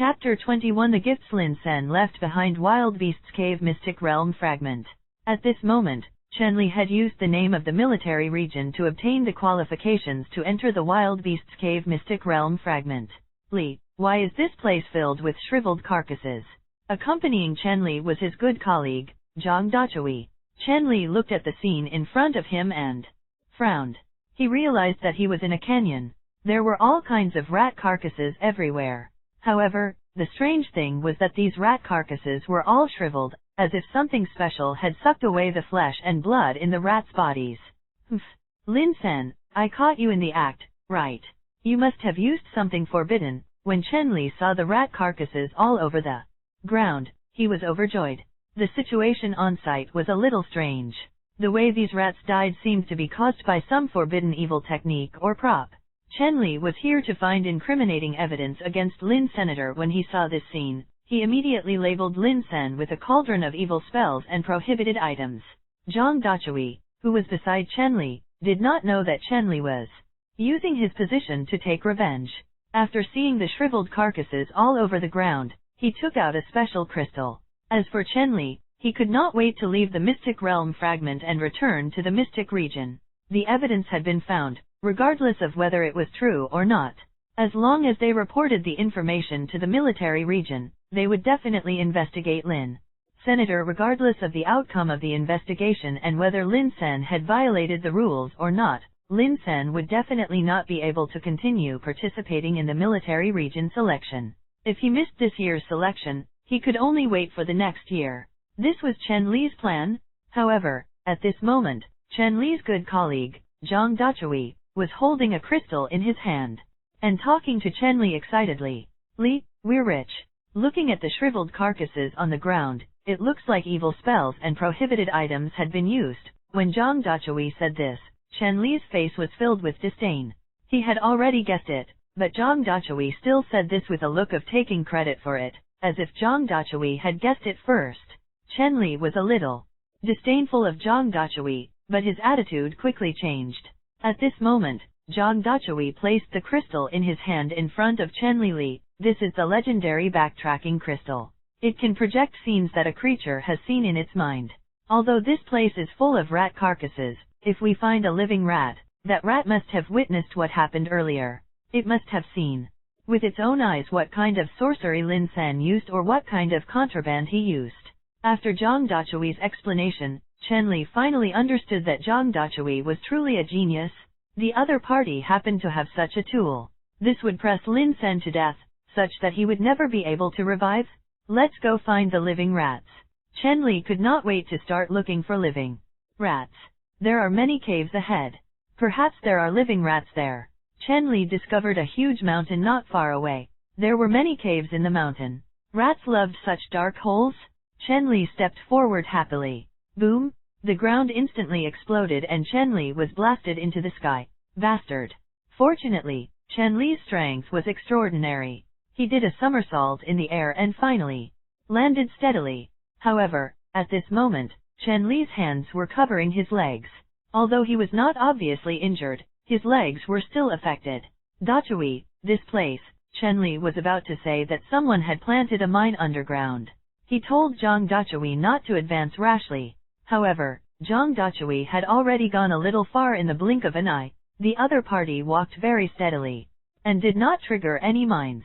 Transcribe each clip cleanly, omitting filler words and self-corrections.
Chapter 21 The Gifts Lin Sen left behind Wild Beasts Cave Mystic Realm Fragment. At this moment, Chen Li had used the name of the military region to obtain the qualifications to enter the Wild Beasts Cave Mystic Realm Fragment. Li, why is this place filled with shriveled carcasses? Accompanying Chen Li was his good colleague, Zhang Dachui. Chen Li looked at the scene in front of him and frowned. He realized that he was in a canyon. There were all kinds of rat carcasses everywhere. However, the strange thing was that these rat carcasses were all shriveled, as if something special had sucked away the flesh and blood in the rats' bodies. Lin Sen, I caught you in the act, right? You must have used something forbidden. When Chen Li saw the rat carcasses all over the ground, he was overjoyed. The situation on site was a little strange. The way these rats died seemed to be caused by some forbidden evil technique or prop. Chen Li was here to find incriminating evidence against Lin Senator. When he saw this scene, he immediately labeled Lin Sen with a cauldron of evil spells and prohibited items. Zhang Dachui, who was beside Chen Li, did not know that Chen Li was using his position to take revenge. After seeing the shriveled carcasses all over the ground, he took out a special crystal. As for Chen Li, he could not wait to leave the Mystic Realm Fragment and return to the Mystic region. The evidence had been found, regardless of whether it was true or not. As long as they reported the information to the military region, they would definitely investigate Lin Senator regardless of the outcome of the investigation and whether Lin Sen had violated the rules or not. Lin Sen would definitely not be able to continue participating in the military region selection. If he missed this year's selection, he could only wait for the next year. This was Chen Li's plan. However, at this moment, Chen Li's good colleague, Zhang Dachui, was holding a crystal in his hand and talking to Chen Li excitedly. Li, we're rich. Looking at the shriveled carcasses on the ground, it looks like evil spells and prohibited items had been used. When Zhang Dachui said this, Chen Li's face was filled with disdain. He had already guessed it, but Zhang Dachui still said this with a look of taking credit for it, as if Zhang Dachui had guessed it first. Chen Li was a little disdainful of Zhang Dachui, but his attitude quickly changed. At this moment, Zhang Dachui placed the crystal in his hand in front of Chen Li. This is the legendary backtracking crystal. It can project scenes that a creature has seen in its mind. Although this place is full of rat carcasses, if we find a living rat, that rat must have witnessed what happened earlier. It must have seen with its own eyes what kind of sorcery Lin Sen used or what kind of contraband he used. After Zhang Dachui's explanation, Chen Li finally understood that Zhang Dachui was truly a genius. The other party happened to have such a tool. This would press Lin Sen to death, such that he would never be able to revive. Let's go find the living rats. Chen Li could not wait to start looking for living rats. There are many caves ahead. Perhaps there are living rats there. Chen Li discovered a huge mountain not far away. There were many caves in the mountain. Rats loved such dark holes. Chen Li stepped forward happily. Boom! The ground instantly exploded and Chen Li was blasted into the sky. Bastard! Fortunately, Chen Li's strength was extraordinary. He did a somersault in the air and finally landed steadily. However, at this moment, Chen Li's hands were covering his legs. Although he was not obviously injured, his legs were still affected. Dachui, this place, Chen Li was about to say that someone had planted a mine underground. He told Zhang Dachui not to advance rashly. However, Zhang Dachui had already gone a little far in the blink of an eye. The other party walked very steadily and did not trigger any mines.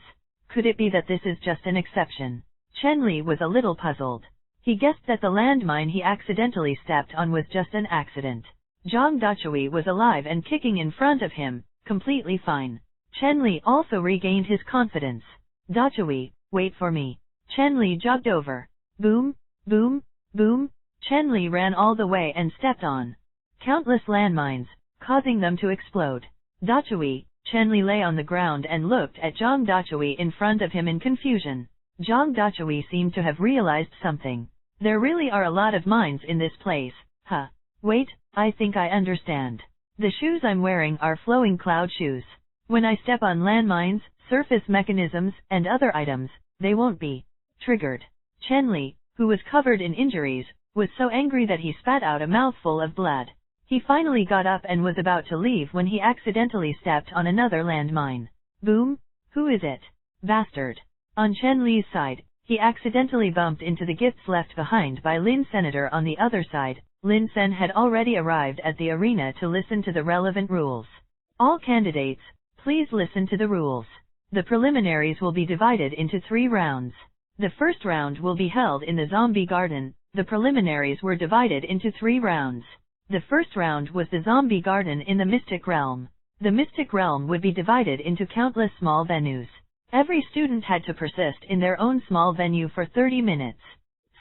Could it be that this is just an exception? Chen Li was a little puzzled. He guessed that the landmine he accidentally stepped on was just an accident. Zhang Dachui was alive and kicking in front of him, completely fine. Chen Li also regained his confidence. Dachui, wait for me. Chen Li jogged over. Boom, boom, boom. Chen Li ran all the way and stepped on countless landmines, causing them to explode. Dachui, Chen Li lay on the ground and looked at Zhang Dachui in front of him in confusion. Zhang Dachui seemed to have realized something. There really are a lot of mines in this place. Huh. Wait, I think I understand. The shoes I'm wearing are flowing cloud shoes. When I step on landmines, surface mechanisms, and other items, they won't be triggered. Chen Li, who was covered in injuries, was so angry that he spat out a mouthful of blood. He finally got up and was about to leave when he accidentally stepped on another landmine. Boom! Who is it? Bastard! On Chen Li's side, he accidentally bumped into the gifts left behind by Lin Senator. On the other side, Lin Sen had already arrived at the arena to listen to the relevant rules. All candidates, please listen to the rules. The preliminaries will be divided into 3 rounds. The first round will be held in the Zombie Garden. The preliminaries were divided into 3 rounds. The first round was the Zombie Garden in the Mystic Realm. The Mystic Realm would be divided into countless small venues. Every student had to persist in their own small venue for 30 minutes.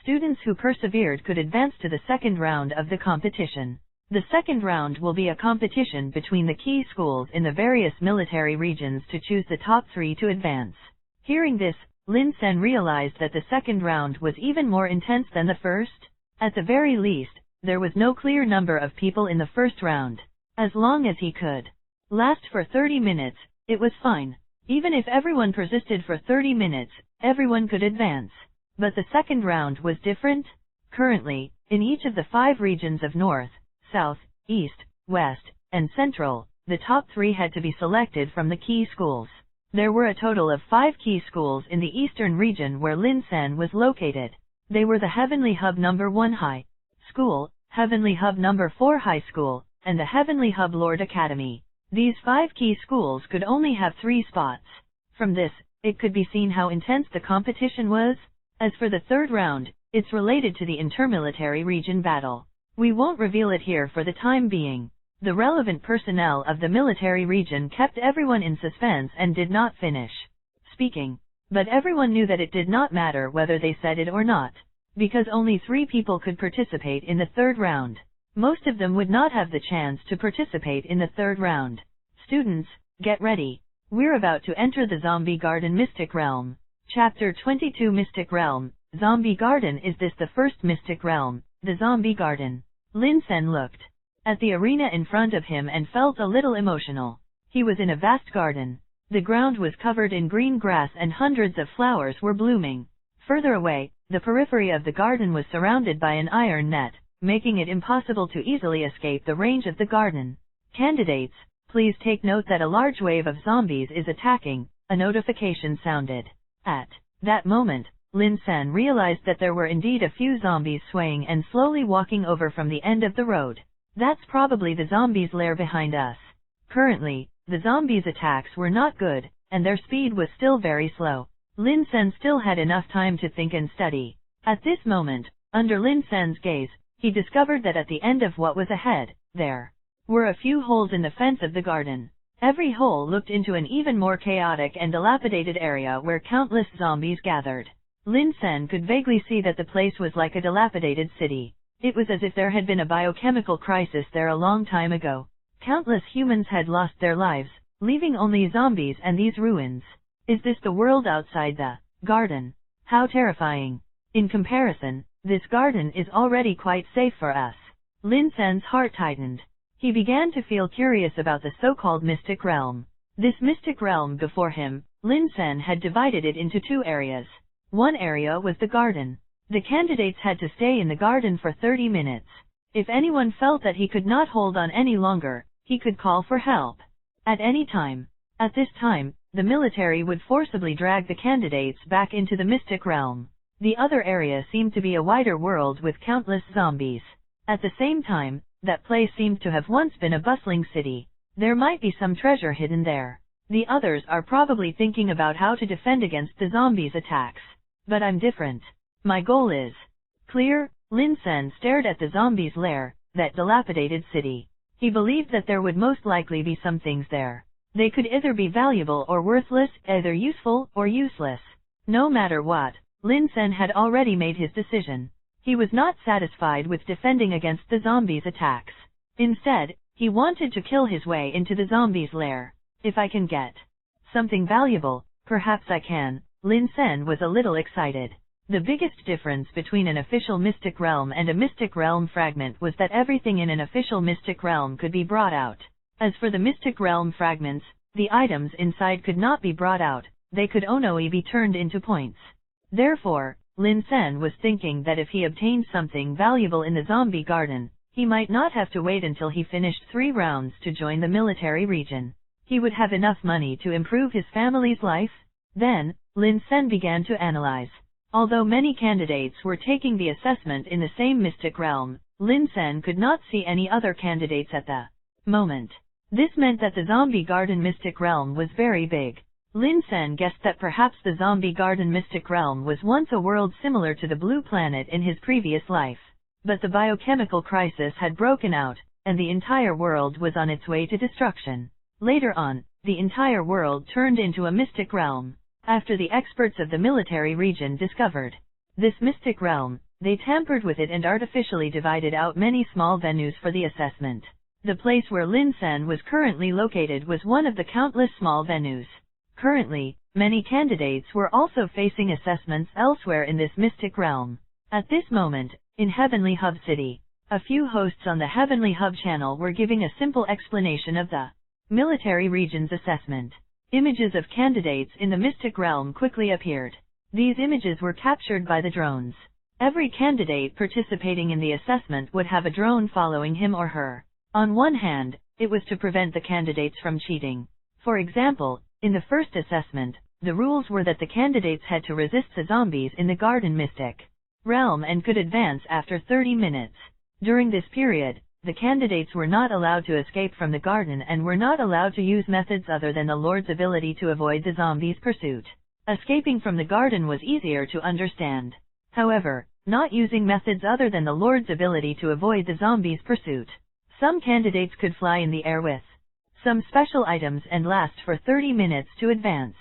Students who persevered could advance to the second round of the competition. The second round will be a competition between the key schools in the various military regions to choose the top 3 to advance. Hearing this, Lin Sen realized that the second round was even more intense than the first. At the very least, there was no clear number of people in the first round. As long as he could last for 30 minutes, it was fine. Even if everyone persisted for 30 minutes, everyone could advance. But the second round was different. Currently, in each of the 5 regions of North, South, East, West, and Central, the top 3 had to be selected from the key schools. There were a total of 5 key schools in the eastern region where Lin Sen was located. They were the Heavenly Hub No. 1 High School, Heavenly Hub No. 4 High School, and the Heavenly Hub Lord Academy. These 5 key schools could only have 3 spots. From this, it could be seen how intense the competition was. As for the third round, it's related to the intermilitary region battle. We won't reveal it here for the time being. The relevant personnel of the military region kept everyone in suspense and did not finish speaking. But everyone knew that it did not matter whether they said it or not, because only 3 people could participate in the third round. Most of them would not have the chance to participate in the third round. Students, get ready. We're about to enter the Zombie Garden Mystic Realm. Chapter 22 Mystic Realm, Zombie Garden. Is this the first Mystic Realm, the Zombie Garden? Lin Sen looked at the arena in front of him and felt a little emotional. He was in a vast garden. The ground was covered in green grass and hundreds of flowers were blooming. Further away, the periphery of the garden was surrounded by an iron net, making it impossible to easily escape the range of the garden. Candidates, please take note that a large wave of zombies is attacking. A notification sounded. At that moment, Lin Sen realized that there were indeed a few zombies swaying and slowly walking over from the end of the road. That's probably the zombies' lair behind us. Currently, the zombies' attacks were not good, and their speed was still very slow. Lin Sen still had enough time to think and study. At this moment, under Lin Sen's gaze, he discovered that at the end of what was ahead, there were a few holes in the fence of the garden. Every hole looked into an even more chaotic and dilapidated area where countless zombies gathered. Lin Sen could vaguely see that the place was like a dilapidated city. It was as if there had been a biochemical crisis there a long time ago. Countless humans had lost their lives, leaving only zombies and these ruins. Is this the world outside the garden? How terrifying. In comparison, this garden is already quite safe for us. Lin Sen's heart tightened. He began to feel curious about the so-called Mystic Realm. This Mystic Realm before him, Lin Sen had divided it into 2 areas. One area was the garden. The candidates had to stay in the garden for 30 minutes. If anyone felt that he could not hold on any longer, he could call for help at any time. At this time, the military would forcibly drag the candidates back into the Mystic Realm. The other area seemed to be a wider world with countless zombies. At the same time, that place seemed to have once been a bustling city. There might be some treasure hidden there. The others are probably thinking about how to defend against the zombies' attacks. But I'm different. My goal is clear. Lin Sen stared at the zombies' lair, that dilapidated city. He believed that there would most likely be some things there. They could either be valuable or worthless, either useful or useless. No matter what, Lin Sen had already made his decision. He was not satisfied with defending against the zombies' attacks. Instead, he wanted to kill his way into the zombies' lair. If I can get something valuable, perhaps I can. Lin Sen was a little excited. The biggest difference between an official Mystic Realm and a Mystic Realm fragment was that everything in an official Mystic Realm could be brought out. As for the Mystic Realm fragments, the items inside could not be brought out, they could only be turned into points. Therefore, Lin Sen was thinking that if he obtained something valuable in the zombie garden, he might not have to wait until he finished 3 rounds to join the military region. He would have enough money to improve his family's life. Then, Lin Sen began to analyze. Although many candidates were taking the assessment in the same mystic realm, Lin Sen could not see any other candidates at the moment. This meant that the Zombie Garden mystic realm was very big. Lin Sen guessed that perhaps the Zombie Garden mystic realm was once a world similar to the Blue Planet in his previous life. But the biochemical crisis had broken out, and the entire world was on its way to destruction. Later on, the entire world turned into a mystic realm. After the experts of the military region discovered this mystic realm, they tampered with it and artificially divided out many small venues for the assessment. The place where Lin Sen was currently located was one of the countless small venues. Currently, many candidates were also facing assessments elsewhere in this mystic realm. At this moment, in Heavenly Hub City, a few hosts on the Heavenly Hub channel were giving a simple explanation of the military region's assessment. Images of candidates in the mystic realm quickly appeared. These images were captured by the drones. Every candidate participating in the assessment would have a drone following him or her. On one hand, it was to prevent the candidates from cheating. For example, in the first assessment, the rules were that the candidates had to resist the zombies in the garden mystic realm and could advance after 30 minutes. During this period, the candidates were not allowed to escape from the garden and were not allowed to use methods other than the Lord's ability to avoid the zombies' pursuit. Escaping from the garden was easier to understand. However, not using methods other than the Lord's ability to avoid the zombies' pursuit. Some candidates could fly in the air with some special items and last for 30 minutes to advance.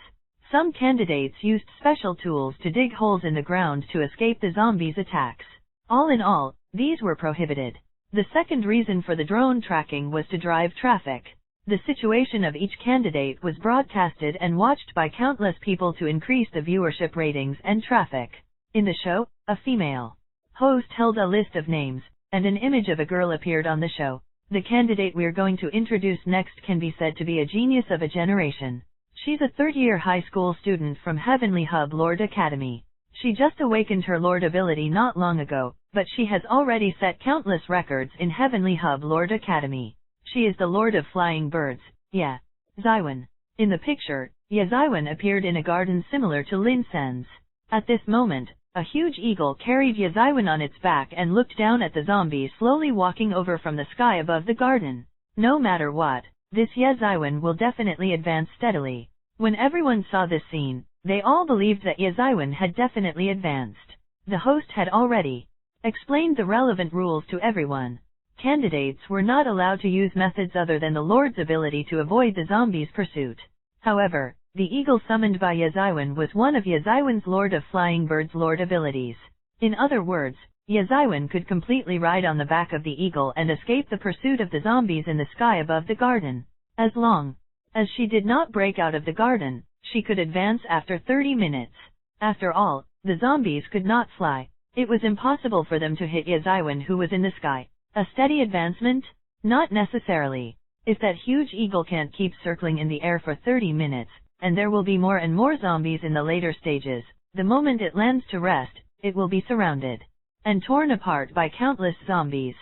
Some candidates used special tools to dig holes in the ground to escape the zombies' attacks. All in all, these were prohibited. The second reason for the drone tracking was to drive traffic. The situation of each candidate was broadcasted and watched by countless people to increase the viewership ratings and traffic. In the show, a female host held a list of names, and an image of a girl appeared on the show. The candidate we're going to introduce next can be said to be a genius of a generation. She's a third-year high school student from Heavenly Hub Lord Academy. She just awakened her Lord ability not long ago, but she has already set countless records in Heavenly Hub Lord Academy. She is the Lord of Flying Birds, Ye Zaiwen. In the picture, Ye Zaiwen appeared in a garden similar to Lin Sen's. At this moment, a huge eagle carried Ye Zaiwen on its back and looked down at the zombies slowly walking over from the sky above the garden. No matter what, this Ye Zaiwen will definitely advance steadily. When everyone saw this scene, they all believed that Ye Zaiwen had definitely advanced. The host had already explained the relevant rules to everyone. Candidates were not allowed to use methods other than the Lord's ability to avoid the zombies' pursuit. However, the eagle summoned by Ye Zaiwen was one of Ye Zaiwen's Lord of Flying Birds Lord abilities. In other words, Ye Zaiwen could completely ride on the back of the eagle and escape the pursuit of the zombies in the sky above the garden. As long as she did not break out of the garden, she could advance after 30 minutes. After all, the zombies could not fly. It was impossible for them to hit Ye Zaiwen, who was in the sky. A steady advancement? Not necessarily. If that huge eagle can't keep circling in the air for 30 minutes, and there will be more and more zombies in the later stages, the moment it lands to rest, it will be surrounded and torn apart by countless zombies.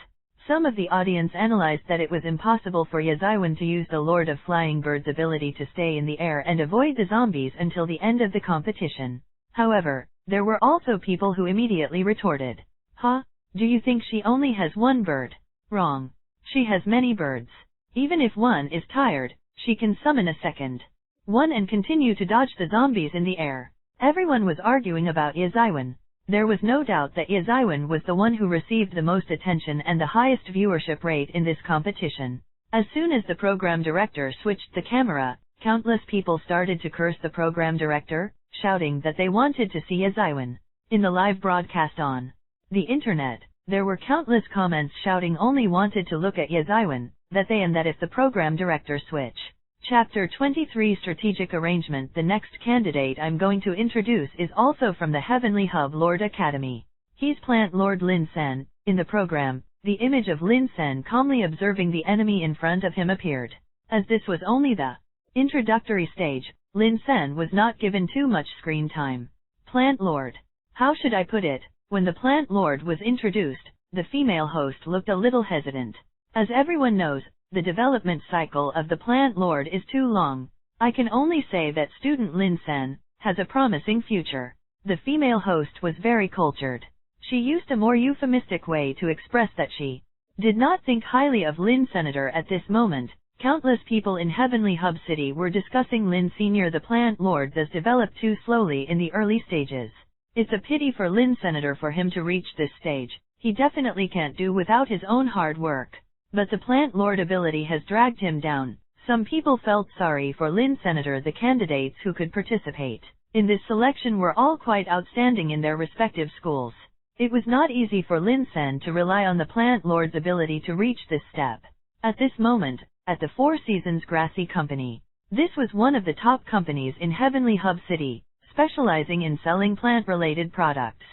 Some of the audience analyzed that it was impossible for Ye Zaiwen to use the Lord of Flying Birds ability to stay in the air and avoid the zombies until the end of the competition. However, there were also people who immediately retorted, "Huh? Do you think she only has one bird?" Wrong. She has many birds. Even if one is tired, she can summon a second one and continue to dodge the zombies in the air. Everyone was arguing about Ye Zaiwen. There was no doubt that Ye Zaiwen was the one who received the most attention and the highest viewership rate in this competition. As soon as the program director switched the camera, countless people started to curse the program director, shouting that they wanted to see Ye Zaiwen. In the live broadcast on the internet, there were countless comments shouting only wanted to look at Ye Zaiwen, that if the program director switch. Chapter 23 Strategic Arrangement. The next candidate I'm going to introduce is also from the Heavenly Hub Lord Academy. He's Plant Lord Lin Sen. In the program, the image of Lin Sen calmly observing the enemy in front of him appeared. As this was only the introductory stage, Lin Sen was not given too much screen time. Plant Lord. How should I put it? When the Plant Lord was introduced, the female host looked a little hesitant. As everyone knows, the development cycle of the Plant Lord is too long. I can only say that student Lin Sen has a promising future. The female host was very cultured. She used a more euphemistic way to express that she did not think highly of Lin Senator at this moment. Countless people in Heavenly Hub City were discussing Lin Sr. The plant lord does develop too slowly in the early stages. It's a pity for Lin Senator for him to reach this stage. He definitely can't do without his own hard work. But the plant lord ability has dragged him down. Some people felt sorry for Lin Senator. The candidates who could participate in this selection were all quite outstanding in their respective schools. It was not easy for Lin Sen to rely on the plant lord's ability to reach this step. At this moment, at the Four Seasons Grassy Company, this was one of the top companies in Heavenly Hub City, specializing in selling plant-related products.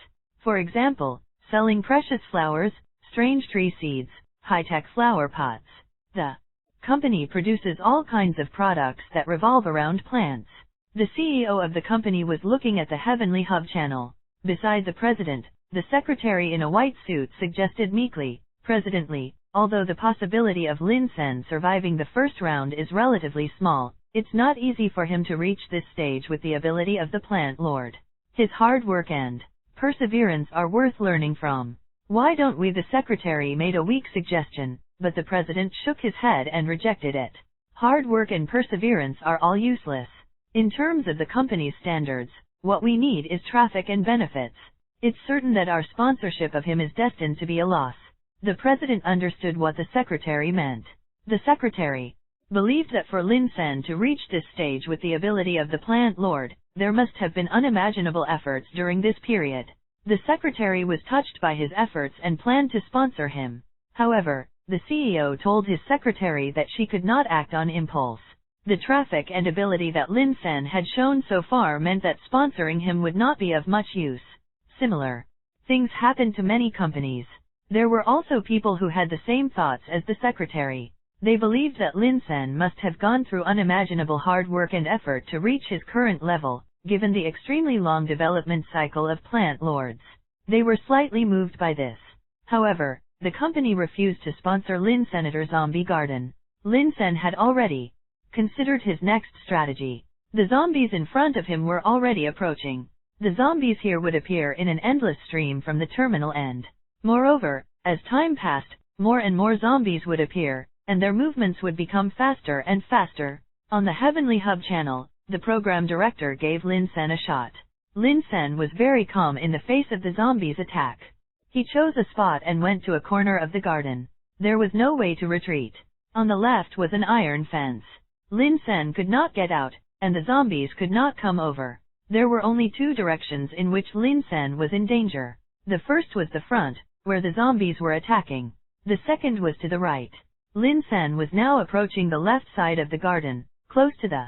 For example, selling precious flowers, strange tree seeds, high-tech flower pots. The company produces all kinds of products that revolve around plants. The CEO of the company was looking at the Heavenly Hub channel. Beside the president, the secretary in a white suit suggested meekly, "Presidently, although the possibility of Lin Sen surviving the first round is relatively small, it's not easy for him to reach this stage with the ability of the plant lord. His hard work and perseverance are worth learning from. Why don't we?" The secretary made a weak suggestion, but the president shook his head and rejected it. Hard work and perseverance are all useless. In terms of the company's standards, what we need is traffic and benefits. It's certain that our sponsorship of him is destined to be a loss. The president understood what the secretary meant. The secretary believed that for Lin Sen to reach this stage with the ability of the plant lord, there must have been unimaginable efforts during this period. The secretary was touched by his efforts and planned to sponsor him. However, the CEO told his secretary that she could not act on impulse. The traffic and ability that Lin Sen had shown so far meant that sponsoring him would not be of much use. Similar things happened to many companies. There were also people who had the same thoughts as the secretary. They believed that Lin Sen must have gone through unimaginable hard work and effort to reach his current level, given the extremely long development cycle of plant lords. They were slightly moved by this. However, the company refused to sponsor Lin Senator's zombie garden. Lin Sen had already considered his next strategy. The zombies in front of him were already approaching. The zombies here would appear in an endless stream from the terminal end. Moreover, as time passed, more and more zombies would appear, and their movements would become faster and faster. On the Heavenly Hub channel, the program director gave Lin Sen a shot. Lin Sen was very calm in the face of the zombies' attack. He chose a spot and went to a corner of the garden. There was no way to retreat. On the left was an iron fence. Lin Sen could not get out, and the zombies could not come over. There were only two directions in which Lin Sen was in danger. The first was the front, where the zombies were attacking. The second was to the right. Lin Sen was now approaching the left side of the garden, close to the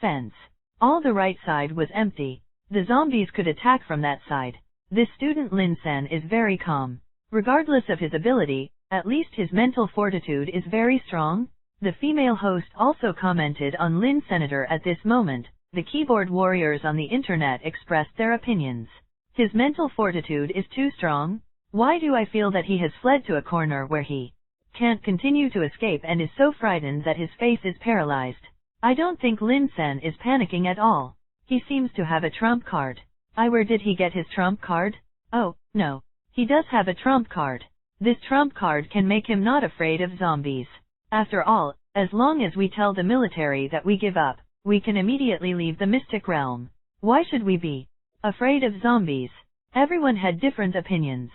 fence. All the right side was empty. The zombies could attack from that side. This student Lin Sen is very calm. Regardless of his ability, at least his mental fortitude is very strong. The female host also commented on Lin Senator at this moment. The keyboard warriors on the internet expressed their opinions. His mental fortitude is too strong. Why do I feel that he has fled to a corner where he can't continue to escape and is so frightened that his face is paralyzed? I don't think Lin Sen is panicking at all. He seems to have a trump card. Where did he get his trump card? Oh, no. He does have a trump card. This trump card can make him not afraid of zombies. After all, as long as we tell the military that we give up, we can immediately leave the mystic realm. Why should we be afraid of zombies? Everyone had different opinions.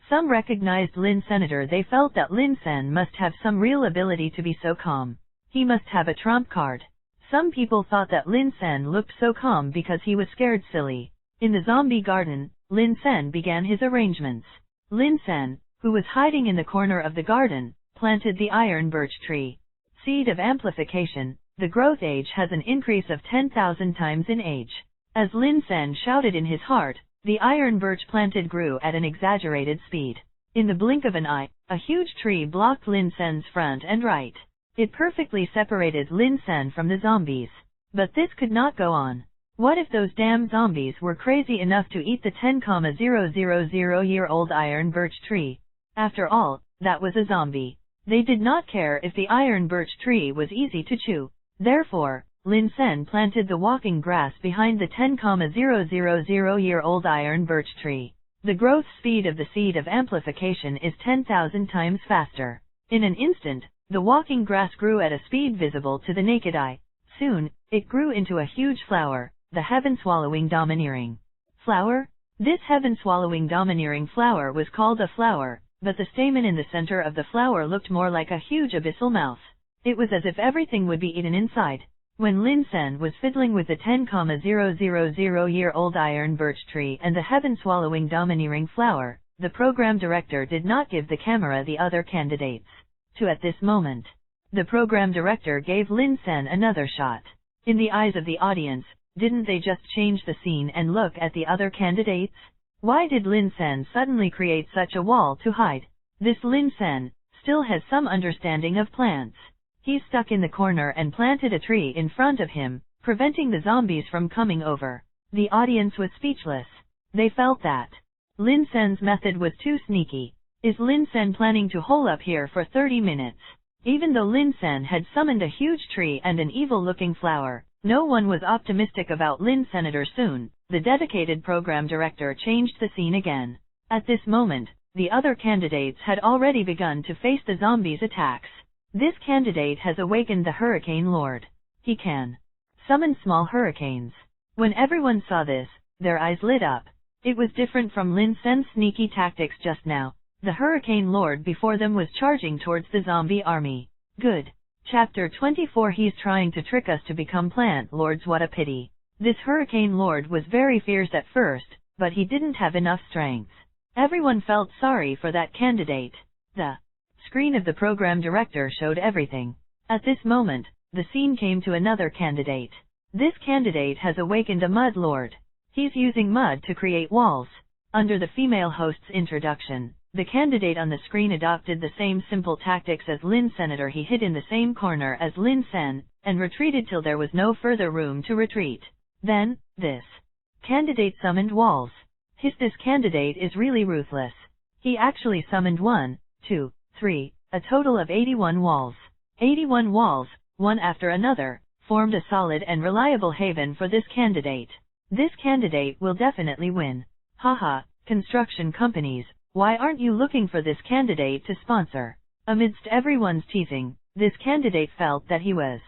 Some recognized Lin Senator. They felt that Lin Sen must have some real ability to be so calm. He must have a trump card. Some people thought that Lin Sen looked so calm because he was scared silly. In the zombie garden, Lin Sen began his arrangements. Lin Sen, who was hiding in the corner of the garden, planted the iron birch tree. Seed of amplification. The growth age has an increase of 10,000 times in age. As Lin Sen shouted in his heart, the iron birch planted grew at an exaggerated speed. In the blink of an eye, a huge tree blocked Lin Sen's front and right. It perfectly separated Lin Sen from the zombies. But this could not go on. What if those damn zombies were crazy enough to eat the 10,000-year-old iron birch tree? After all, that was a zombie. They did not care if the iron birch tree was easy to chew. Therefore, Lin Sen planted the walking grass behind the 10,000-year-old iron birch tree. The growth speed of the seed of amplification is 10,000 times faster. In an instant, the walking grass grew at a speed visible to the naked eye. Soon, it grew into a huge flower, the heaven-swallowing domineering flower. This heaven-swallowing domineering flower was called a flower, but the stamen in the center of the flower looked more like a huge abyssal mouth. It was as if everything would be eaten inside. When Lin Sen was fiddling with the 10,000-year-old iron birch tree and the heaven-swallowing domineering flower, the program director did not give the camera the other candidates to at this moment. The program director gave Lin Sen another shot. In the eyes of the audience, didn't they just change the scene and look at the other candidates? Why did Lin Sen suddenly create such a wall to hide? This Lin Sen still has some understanding of plants. He stuck in the corner and planted a tree in front of him, preventing the zombies from coming over. The audience was speechless. They felt that Lin Sen's method was too sneaky. Is Lin Sen planning to hole up here for 30 minutes? Even though Lin Sen had summoned a huge tree and an evil-looking flower, no one was optimistic about Lin Senator. Soon, the dedicated program director changed the scene again. At this moment, the other candidates had already begun to face the zombies' attacks. This candidate has awakened the Hurricane Lord. He can summon small hurricanes. When everyone saw this, their eyes lit up. It was different from Lin Sen's sneaky tactics just now. The Hurricane Lord before them was charging towards the zombie army. Good. Chapter 24. He's trying to trick us to become plant lords. What a pity. This Hurricane Lord was very fierce at first, but he didn't have enough strength. Everyone felt sorry for that candidate. The screen of the program director showed everything. At this moment, the scene came to another candidate. This candidate has awakened a mud lord. He's using mud to create walls. Under the female host's introduction, the candidate on the screen adopted the same simple tactics as Lin Senator. He hid in the same corner as Lin Sen, and retreated till there was no further room to retreat. Then, this candidate summoned walls. This candidate is really ruthless. He actually summoned 1, 2, 3, a total of 81 walls. 81 walls, one after another, formed a solid and reliable haven for this candidate. This candidate will definitely win. Haha, construction companies, why aren't you looking for this candidate to sponsor? Amidst everyone's teasing, this candidate felt that he was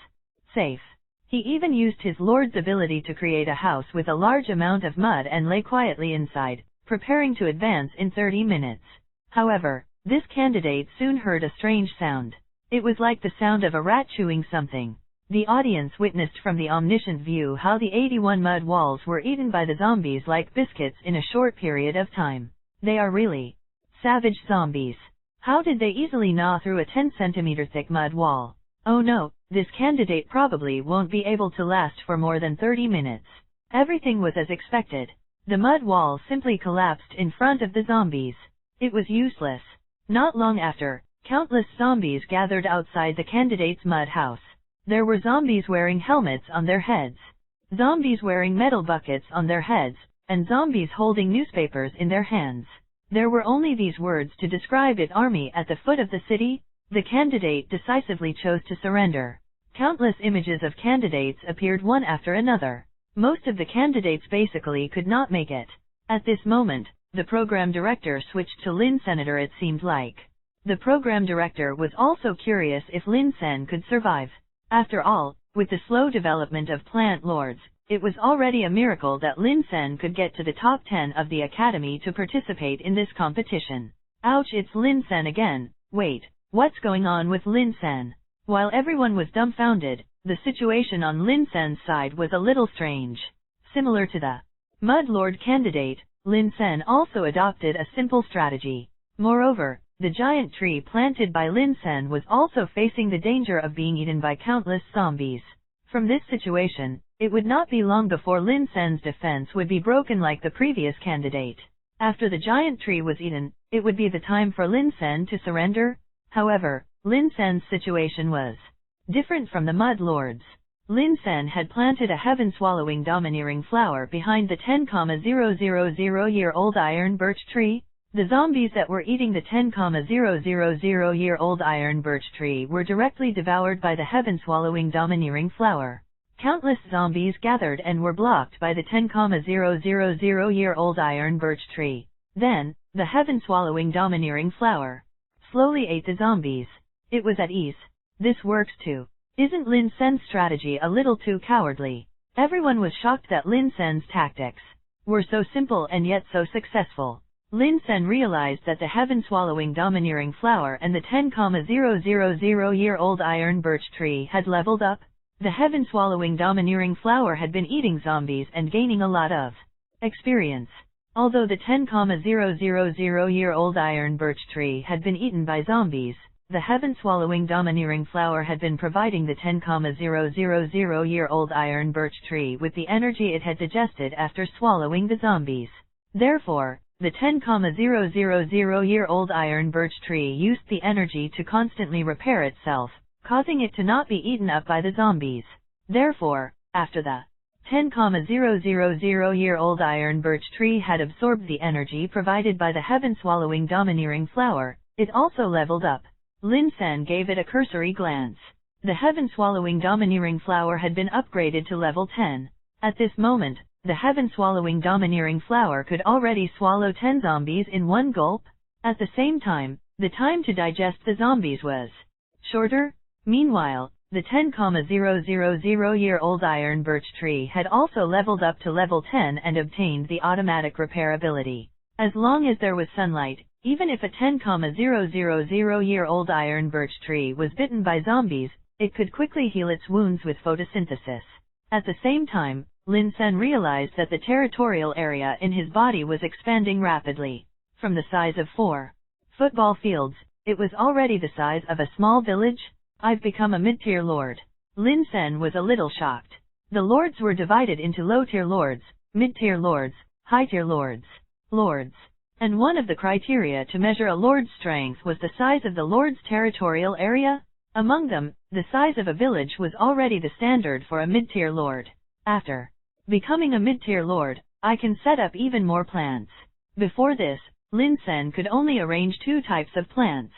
safe. He even used his lord's ability to create a house with a large amount of mud and lay quietly inside, preparing to advance in 30 minutes. However, this candidate soon heard a strange sound. It was like the sound of a rat chewing something. The audience witnessed from the omniscient view how the 81 mud walls were eaten by the zombies like biscuits in a short period of time. They are really savage zombies. How did they easily gnaw through a 10-centimeter thick mud wall? Oh no, this candidate probably won't be able to last for more than 30 minutes. Everything was as expected. The mud wall simply collapsed in front of the zombies. It was useless. Not long after, countless zombies gathered outside the candidate's mud house. There were zombies wearing helmets on their heads, zombies wearing metal buckets on their heads, and zombies holding newspapers in their hands. There were only these words to describe it: army at the foot of the city. The candidate decisively chose to surrender. Countless images of candidates appeared one after another. Most of the candidates basically could not make it. At this moment, the program director switched to Lin Senator. It seemed like the program director was also curious if Lin Sen could survive. After all, with the slow development of plant lords, it was already a miracle that Lin Sen could get to the top 10 of the academy to participate in this competition. Ouch, it's Lin Sen again. Wait, what's going on with Lin Sen? While everyone was dumbfounded, the situation on Lin Sen's side was a little strange. Similar to the Mud Lord candidate, Lin Sen also adopted a simple strategy. Moreover, the giant tree planted by Lin Sen was also facing the danger of being eaten by countless zombies. From this situation, it would not be long before Lin Sen's defense would be broken like the previous candidate. After the giant tree was eaten, it would be the time for Lin Sen to surrender. However, Lin Sen's situation was different from the Mud Lord's. Lin Sen had planted a heaven-swallowing domineering flower behind the 10,000-year-old iron birch tree. The zombies that were eating the 10,000-year-old iron birch tree were directly devoured by the heaven-swallowing domineering flower. Countless zombies gathered and were blocked by the 10,000-year-old iron birch tree. Then, the heaven-swallowing domineering flower slowly ate the zombies. It was at ease. This works too. Isn't Lin Sen's strategy a little too cowardly? Everyone was shocked that Lin Sen's tactics were so simple and yet so successful. Lin Sen realized that the heaven-swallowing domineering flower and the 10,000-year-old iron birch tree had leveled up. The heaven-swallowing domineering flower had been eating zombies and gaining a lot of experience. Although the 10,000-year-old iron birch tree had been eaten by zombies, the heaven-swallowing domineering flower had been providing the 10,000-year-old iron birch tree with the energy it had digested after swallowing the zombies. Therefore, the 10,000-year-old iron birch tree used the energy to constantly repair itself, causing it to not be eaten up by the zombies. Therefore, after the 10,000-year-old iron birch tree had absorbed the energy provided by the heaven-swallowing domineering flower, it also leveled up. Lin Sen gave it a cursory glance. The heaven-swallowing domineering flower had been upgraded to level 10. At this moment, the heaven-swallowing domineering flower could already swallow 10 zombies in one gulp. At the same time, the time to digest the zombies was shorter. Meanwhile, the 10,000-year-old iron birch tree had also leveled up to level 10 and obtained the automatic repair ability. As long as there was sunlight, even if a 10,000-year-old iron birch tree was bitten by zombies, it could quickly heal its wounds with photosynthesis. At the same time, Lin Sen realized that the territorial area in his body was expanding rapidly. From the size of 4 football fields, it was already the size of a small village. I've become a mid-tier lord. Lin Sen was a little shocked. The lords were divided into low-tier lords, mid-tier lords, high-tier lords. And one of the criteria to measure a lord's strength was the size of the lord's territorial area. Among them, the size of a village was already the standard for a mid-tier lord. After becoming a mid-tier lord, I can set up even more plants. Before this, Lin Sen could only arrange 2 types of plants.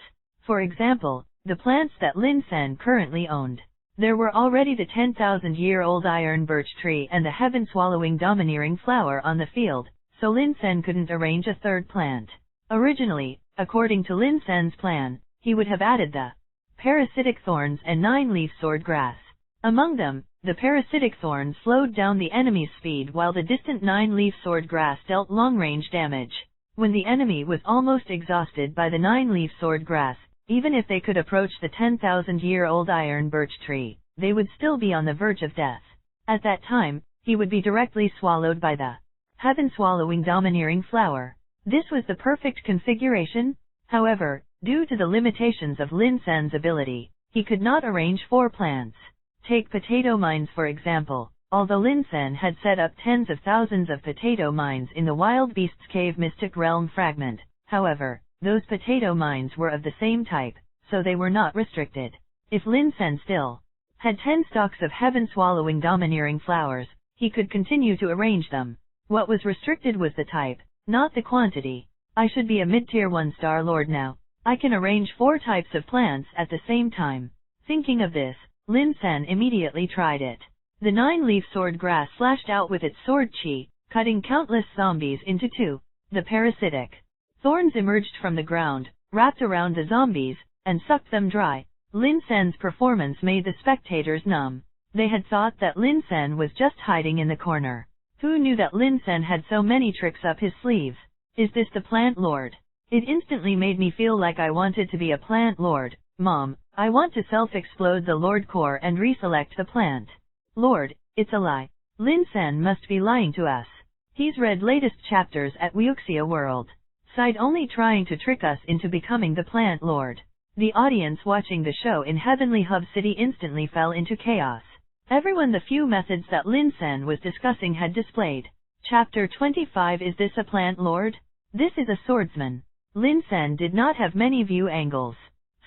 For example, the plants that Lin Sen currently owned. There were already the 10,000-year-old iron birch tree and the heaven-swallowing domineering flower on the field, so Lin Sen couldn't arrange a 3rd plant. Originally, according to Lin Sen's plan, he would have added the parasitic thorns and 9-leaf sword grass. Among them, the parasitic thorns slowed down the enemy's speed while the distant 9-leaf sword grass dealt long-range damage. When the enemy was almost exhausted by the 9-leaf sword grass, even if they could approach the 10,000-year-old iron birch tree, they would still be on the verge of death. At that time, he would be directly swallowed by the heaven-swallowing domineering flower. This was the perfect configuration. However, due to the limitations of Lin Sen's ability, he could not arrange 4 plants. Take potato mines for example. Although Lin Sen had set up tens of thousands of potato mines in the Wild Beasts Cave Mystic Realm fragment, however, those potato mines were of the same type, so they were not restricted. If Lin Sen still had 10 stalks of heaven-swallowing domineering flowers, he could continue to arrange them. What was restricted was the type, not the quantity. I should be a mid-tier 1-star lord now. I can arrange 4 types of plants at the same time. Thinking of this, Lin Sen immediately tried it. The 9-leaf sword grass slashed out with its sword chi, cutting countless zombies into 2. The parasitic thorns emerged from the ground, wrapped around the zombies, and sucked them dry. Lin Sen's performance made the spectators numb. They had thought that Lin Sen was just hiding in the corner. Who knew that Lin Sen had so many tricks up his sleeve? Is this the plant lord? It instantly made me feel like I wanted to be a plant lord. Mom, I want to self-explode the lord core and reselect the plant lord. It's a lie. Lin Sen must be lying to us. He's read latest chapters at Wuxia World. Side only trying to trick us into becoming the plant lord. The audience watching the show in Heavenly Hub City instantly fell into chaos. Everyone the few methods that Lin Sen was discussing had displayed. Chapter 25. Is this a plant lord? This is a swordsman. Lin Sen did not have many view angles.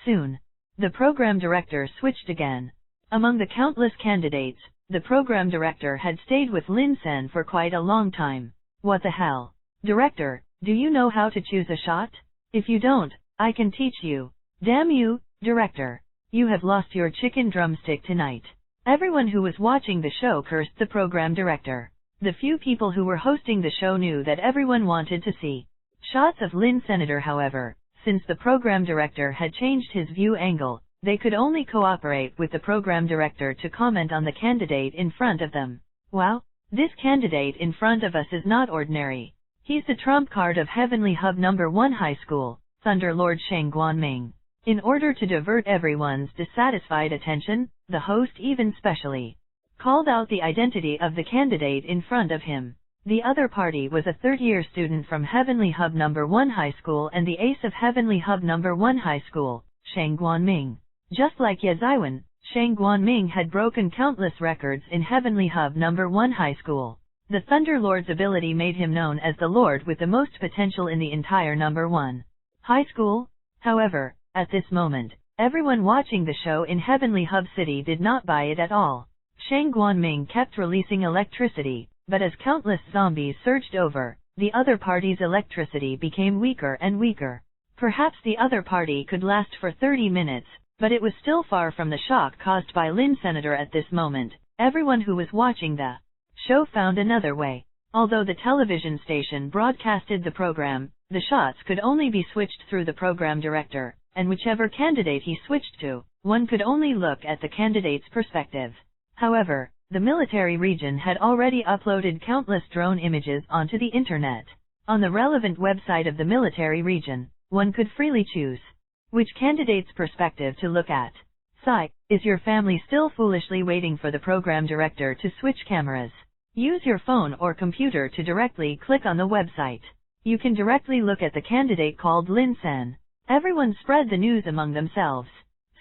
Soon, the program director switched again. Among the countless candidates, the program director had stayed with Lin Sen for quite a long time. What the hell? Director, do you know how to choose a shot? If you don't, I can teach you. Damn you, director. You have lost your chicken drumstick tonight. Everyone who was watching the show cursed the program director. The few people who were hosting the show knew that everyone wanted to see shots of Lin Senator. However, since the program director had changed his view angle, they could only cooperate with the program director to comment on the candidate in front of them. Wow, this candidate in front of us is not ordinary. He's the trump card of Heavenly Hub number 1 High School, Thunderlord Sheng Guanming. In order to divert everyone's dissatisfied attention, the host even specially called out the identity of the candidate in front of him. The other party was a third-year student from Heavenly Hub number 1 High School and the ace of Heavenly Hub number 1 High School, Sheng Guanming. Just like Ye Ziwen, Sheng Guanming had broken countless records in Heavenly Hub number 1 High School. The Thunder Lord's ability made him known as the Lord with the most potential in the entire number 1 High School. However, at this moment, everyone watching the show in Heavenly Hub City did not buy it at all. Sheng Guanming kept releasing electricity, but as countless zombies surged over, the other party's electricity became weaker and weaker. Perhaps the other party could last for 30 minutes, but it was still far from the shock caused by Lin Senator at this moment. Everyone who was watching the show found another way. Although the television station broadcasted the program, the shots could only be switched through the program director, and whichever candidate he switched to, one could only look at the candidate's perspective. However, the military region had already uploaded countless drone images onto the internet. On the relevant website of the military region, one could freely choose which candidate's perspective to look at. Sigh, is your family still foolishly waiting for the program director to switch cameras? Use your phone or computer to directly click on the website. You can directly look at the candidate called Lin Sen. Everyone spread the news among themselves.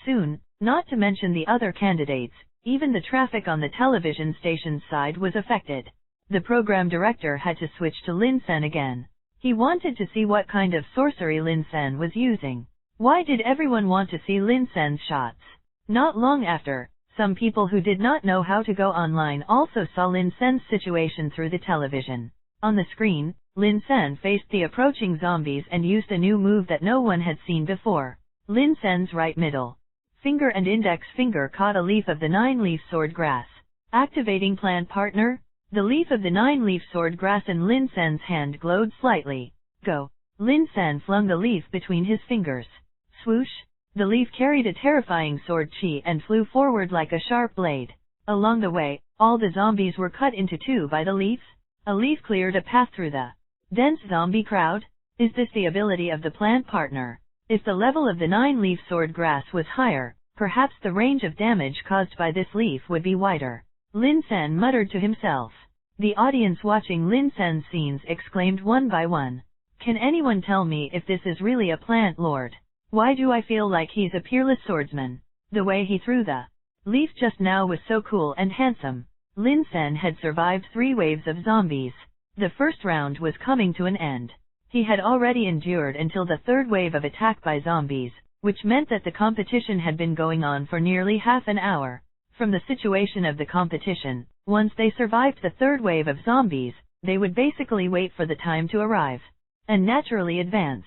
Soon, not to mention the other candidates, even the traffic on the television station's side was affected. The program director had to switch to Lin Sen again. He wanted to see what kind of sorcery Lin Sen was using. Why did everyone want to see Lin Sen's shots? Not long after, some people who did not know how to go online also saw Lin Sen's situation through the television. On the screen, Lin Sen faced the approaching zombies and used a new move that no one had seen before. Lin Sen's right middle finger and index finger caught a leaf of the 9-leaf sword grass. Activating plant partner, the leaf of the 9-leaf sword grass in Lin Sen's hand glowed slightly. Go! Lin Sen flung the leaf between his fingers. Swoosh! The leaf carried a terrifying sword chi and flew forward like a sharp blade. Along the way, all the zombies were cut into two by the leaf. A leaf cleared a path through the dense zombie crowd. Is this the ability of the plant partner? If the level of the 9-leaf sword grass was higher, perhaps the range of damage caused by this leaf would be wider. Lin Sen muttered to himself. The audience watching Lin Sen's scenes exclaimed one by one. Can anyone tell me if this is really a plant lord? Why do I feel like he's a peerless swordsman? The way he threw the leaf just now was so cool and handsome. Lin Sen had survived 3 waves of zombies. The first round was coming to an end. He had already endured until the 3rd wave of attack by zombies, which meant that the competition had been going on for nearly half an hour. From the situation of the competition, once they survived the 3rd wave of zombies, they would basically wait for the time to arrive and naturally advance.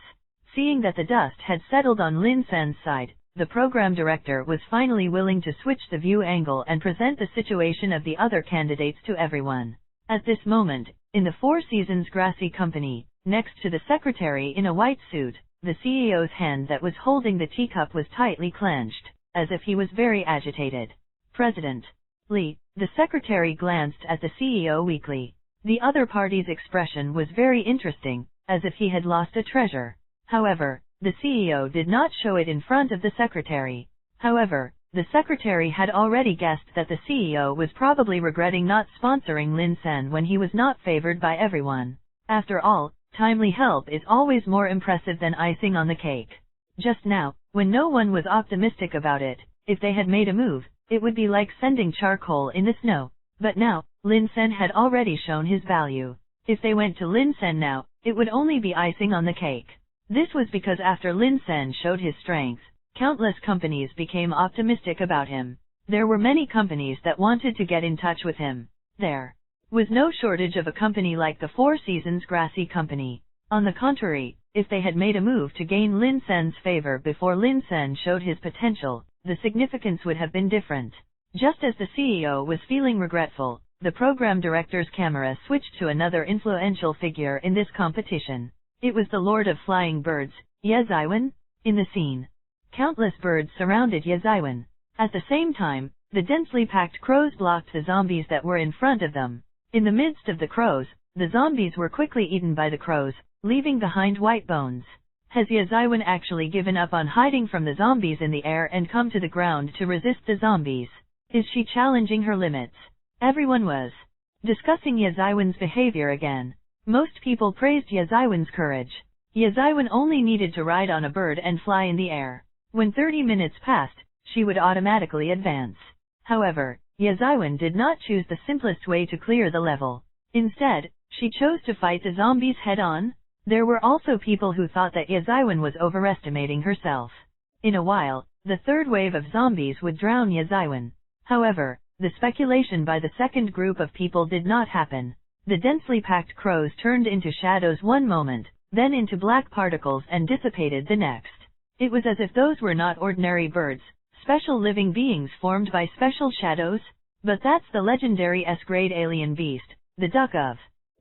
Seeing that the dust had settled on Lin Sen's side, the program director was finally willing to switch the view angle and present the situation of the other candidates to everyone. At this moment, in the Four Seasons Grassy Company, next to the secretary in a white suit, the CEO's hand that was holding the teacup was tightly clenched, as if he was very agitated. President Li, the secretary glanced at the CEO weakly. The other party's expression was very interesting, as if he had lost a treasure. However, the CEO did not show it in front of the secretary. However, the secretary had already guessed that the CEO was probably regretting not sponsoring Lin Sen when he was not favored by everyone. After all, timely help is always more impressive than icing on the cake. Just now, when no one was optimistic about it, if they had made a move, it would be like sending charcoal in the snow. But now, Lin Sen had already shown his value. If they went to Lin Sen now, it would only be icing on the cake. This was because after Lin Sen showed his strength, countless companies became optimistic about him. There were many companies that wanted to get in touch with him. There was no shortage of a company like the Four Seasons Grassy Company. On the contrary, if they had made a move to gain Lin Sen's favor before Lin Sen showed his potential, the significance would have been different. Just as the CEO was feeling regretful, the program director's camera switched to another influential figure in this competition. It was the Lord of Flying Birds, Ye Zaiwen. In the scene, countless birds surrounded Ye Zaiwen. At the same time, the densely packed crows blocked the zombies that were in front of them. In the midst of the crows, the zombies were quickly eaten by the crows, leaving behind white bones. Has Ye Zaiwen actually given up on hiding from the zombies in the air and come to the ground to resist the zombies? Is she challenging her limits? Everyone was discussing Ye Zaiwen's behavior again. Most people praised Ye Zaiwen's courage. Ye Zaiwen only needed to ride on a bird and fly in the air. When 30 minutes passed, she would automatically advance. However, Ye Zaiwen did not choose the simplest way to clear the level. Instead, she chose to fight the zombies head-on. There were also people who thought that Ye Zaiwen was overestimating herself. In a while, the third wave of zombies would drown Ye Zaiwen. However, the speculation by the second group of people did not happen. The densely packed crows turned into shadows one moment, then into black particles and dissipated the next. It was as if those were not ordinary birds, special living beings formed by special shadows. But that's the legendary S-grade alien beast, the Duck of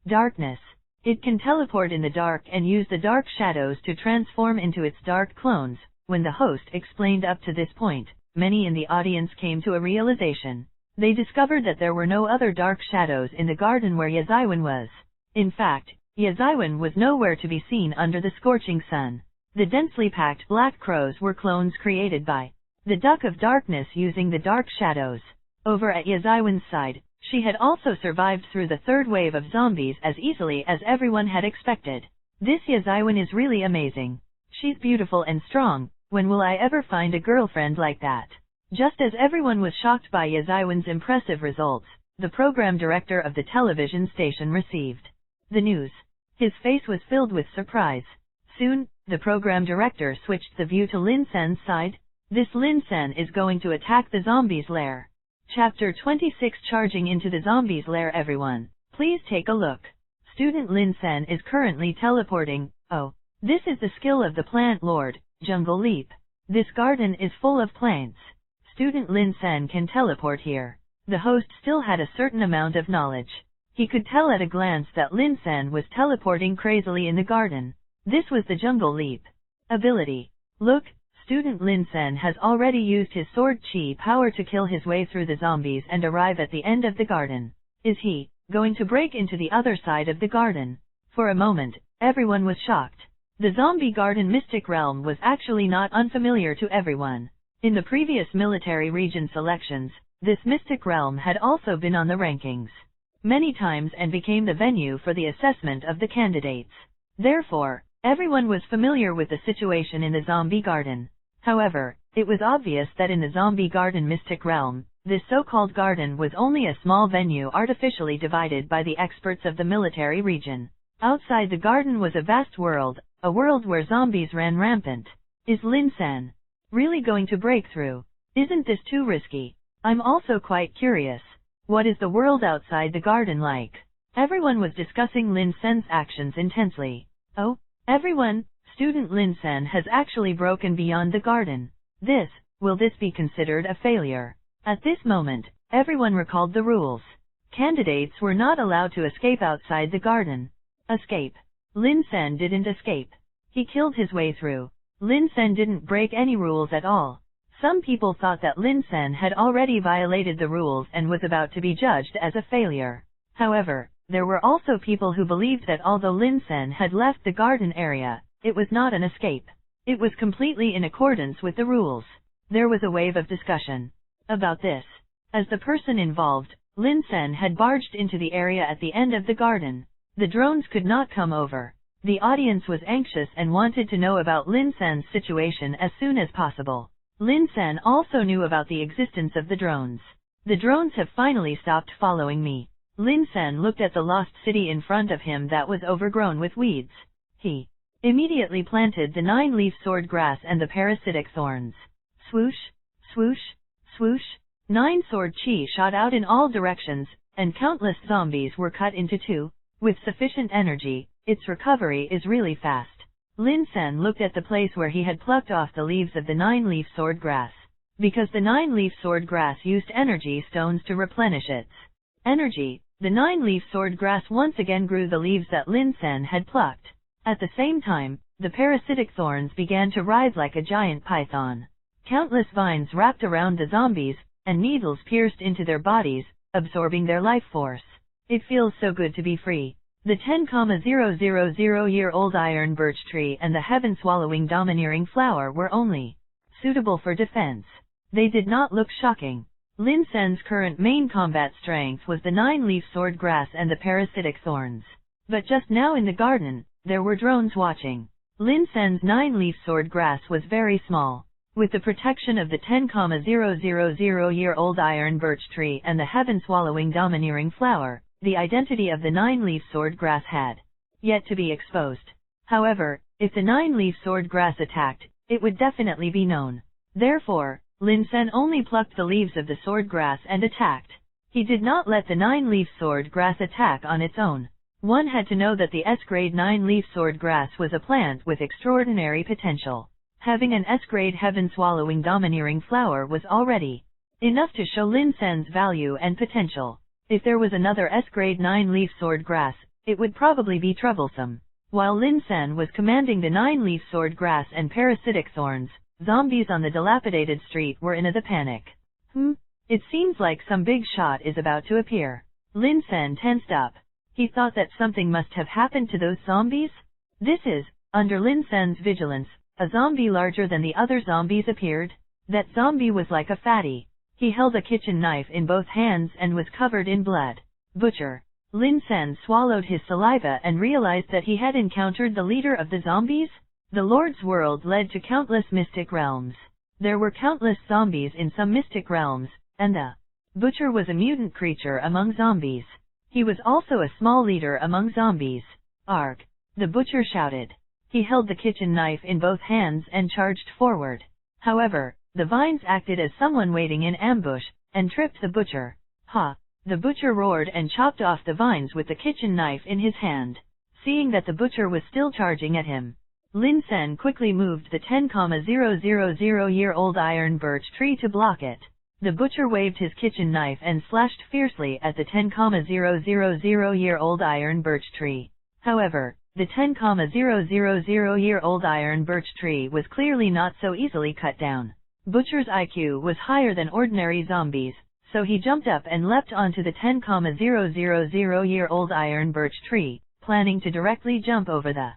Darkness. It can teleport in the dark and use the dark shadows to transform into its dark clones. When the host explained up to this point, many in the audience came to a realization. They discovered that there were no other dark shadows in the garden where Ye Zaiwen was. In fact, Ye Zaiwen was nowhere to be seen under the scorching sun. The densely packed black crows were clones created by the Duck of Darkness using the dark shadows. Over at Ye Zaiwen's side, she had also survived through the third wave of zombies as easily as everyone had expected. This Ye Zaiwen is really amazing. She's beautiful and strong. When will I ever find a girlfriend like that? Just as everyone was shocked by Ye Zaiwen's impressive results, the program director of the television station received the news. His face was filled with surprise. Soon, the program director switched the view to Lin Sen's side. This Lin Sen is going to attack the zombies' lair. Chapter 26 Charging into the zombies' lair. Everyone, please take a look. Student Lin Sen is currently teleporting. Oh, this is the skill of the Plant Lord, Jungle Leap. This garden is full of plants. Student Lin Sen can teleport here. The host still had a certain amount of knowledge. He could tell at a glance that Lin Sen was teleporting crazily in the garden. This was the Jungle Leap ability. Look, Student Lin Sen has already used his sword chi power to kill his way through the zombies and arrive at the end of the garden. Is he going to break into the other side of the garden? For a moment, everyone was shocked. The zombie garden mystic realm was actually not unfamiliar to everyone. In the previous military region selections, this mystic realm had also been on the rankings many times and became the venue for the assessment of the candidates. Therefore, everyone was familiar with the situation in the zombie garden. However, it was obvious that in the zombie garden mystic realm, this so-called garden was only a small venue artificially divided by the experts of the military region. Outside the garden was a vast world, a world where zombies ran rampant. Is Lin Sen really going to break through? Isn't this too risky? I'm also quite curious. What is the world outside the garden like? Everyone was discussing Lin Sen's actions intensely. Oh, everyone, Student Lin Sen has actually broken beyond the garden. Will this be considered a failure? At this moment, everyone recalled the rules. Candidates were not allowed to escape outside the garden. Escape. Lin Sen didn't escape. He killed his way through. Lin Sen didn't break any rules at all. Some people thought that Lin Sen had already violated the rules and was about to be judged as a failure. However, there were also people who believed that although Lin Sen had left the garden area, it was not an escape. It was completely in accordance with the rules. There was a wave of discussion about this. As the person involved, Lin Sen had barged into the area at the end of the garden. The drones could not come over. The audience was anxious and wanted to know about Lin Sen's situation as soon as possible. Lin Sen also knew about the existence of the drones. The drones have finally stopped following me. Lin Sen looked at the lost city in front of him that was overgrown with weeds. He immediately planted the 9-leaf sword grass and the parasitic thorns. Swoosh, swoosh, swoosh. 9 sword chi shot out in all directions, and countless zombies were cut into two. With sufficient energy, its recovery is really fast. Lin Sen looked at the place where he had plucked off the leaves of the 9-leaf sword grass. Because the 9-leaf sword grass used energy stones to replenish its energy, the 9-leaf sword grass once again grew the leaves that Lin Sen had plucked. At the same time, the parasitic thorns began to writhe like a giant python. Countless vines wrapped around the zombies, and needles pierced into their bodies, absorbing their life force. It feels so good to be free. The 10,000-year-old iron birch tree and the heaven-swallowing domineering flower were only suitable for defense. They did not look shocking. Lin Sen's current main combat strength was the 9-leaf sword grass and the parasitic thorns. But just now in the garden, there were drones watching. Lin Sen's 9-leaf sword grass was very small. With the protection of the 10,000-year-old iron birch tree and the heaven-swallowing domineering flower, the identity of the 9-leaf sword grass had yet to be exposed. However, if the 9-leaf sword grass attacked, it would definitely be known. Therefore, Lin Sen only plucked the leaves of the sword grass and attacked. He did not let the 9-leaf sword grass attack on its own. One had to know that the S-grade 9-leaf sword grass was a plant with extraordinary potential. Having an S-grade heaven-swallowing domineering flower was already enough to show Lin Sen's value and potential. If there was another S-grade 9-leaf sword grass, it would probably be troublesome. While Lin Sen was commanding the 9-leaf sword grass and parasitic thorns, zombies on the dilapidated street were in a panic. It seems like some big shot is about to appear. Lin Sen tensed up. He thought that something must have happened to those zombies. This is, under Lin Sen's vigilance, a zombie larger than the other zombies appeared. That zombie was like a fatty. He held a kitchen knife in both hands and was covered in blood. Butcher. Lin Sen swallowed his saliva and realized that he had encountered the leader of the zombies. The Lord's world led to countless mystic realms. There were countless zombies in some mystic realms, and the Butcher was a mutant creature among zombies. He was also a small leader among zombies. Arg! The Butcher shouted. He held the kitchen knife in both hands and charged forward. However, the vines acted as someone waiting in ambush, and tripped the Butcher. Ha! The Butcher roared and chopped off the vines with the kitchen knife in his hand. Seeing that the Butcher was still charging at him, Lin Sen quickly moved the 10,000-year-old iron birch tree to block it. The Butcher waved his kitchen knife and slashed fiercely at the 10,000-year-old iron birch tree. However, the 10,000-year-old iron birch tree was clearly not so easily cut down. Butcher's IQ was higher than ordinary zombies, so he jumped up and leapt onto the 10,000-year-old iron birch tree, planning to directly jump over the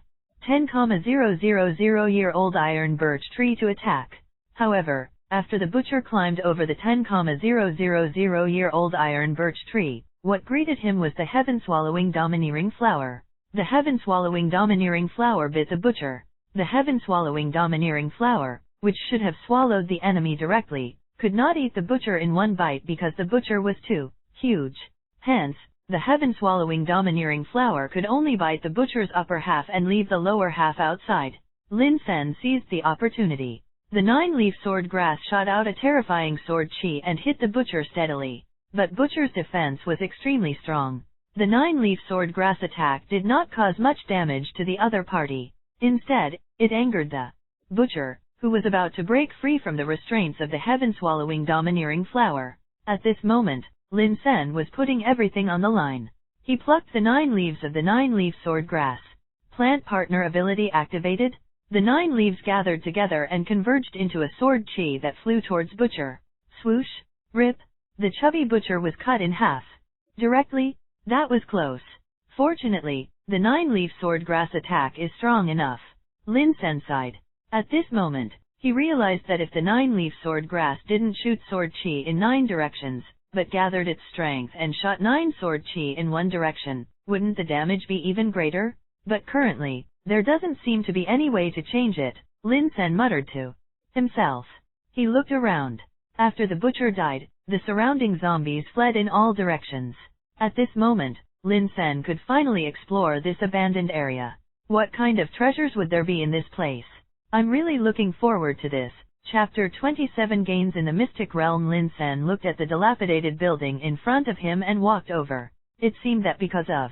10,000-year-old iron birch tree to attack. However, after the Butcher climbed over the 10,000-year-old iron birch tree, what greeted him was the heaven-swallowing domineering flower. The heaven-swallowing domineering flower bit the Butcher. The heaven-swallowing domineering flower, which should have swallowed the enemy directly, could not eat the Butcher in one bite because the Butcher was too huge. Hence, the heaven-swallowing domineering flower could only bite the Butcher's upper half and leave the lower half outside. Lin Sen seized the opportunity. The 9-leaf sword grass shot out a terrifying sword chi and hit the Butcher steadily. But Butcher's defense was extremely strong. The 9-leaf sword grass attack did not cause much damage to the other party. Instead, it angered the Butcher, who was about to break free from the restraints of the heaven-swallowing domineering flower. At this moment, Lin Sen was putting everything on the line. He plucked the 9 leaves of the 9-leaf sword grass. Plant partner ability activated. The 9 leaves gathered together and converged into a sword chi that flew towards Butcher. Swoosh! Rip! The chubby Butcher was cut in half. Directly? That was close. Fortunately, the 9-leaf sword grass attack is strong enough. Lin Sen sighed. At this moment, he realized that if the 9-leaf sword grass didn't shoot sword chi in 9 directions, but gathered its strength and shot 9 sword chi in one direction, wouldn't the damage be even greater? But currently, there doesn't seem to be any way to change it, Lin Sen muttered to himself. He looked around. After the Butcher died, the surrounding zombies fled in all directions. At this moment, Lin Sen could finally explore this abandoned area. What kind of treasures would there be in this place? I'm really looking forward to this. Chapter 27 Gains in the Mystic Realm. Lin Sen looked at the dilapidated building in front of him and walked over. It seemed that because of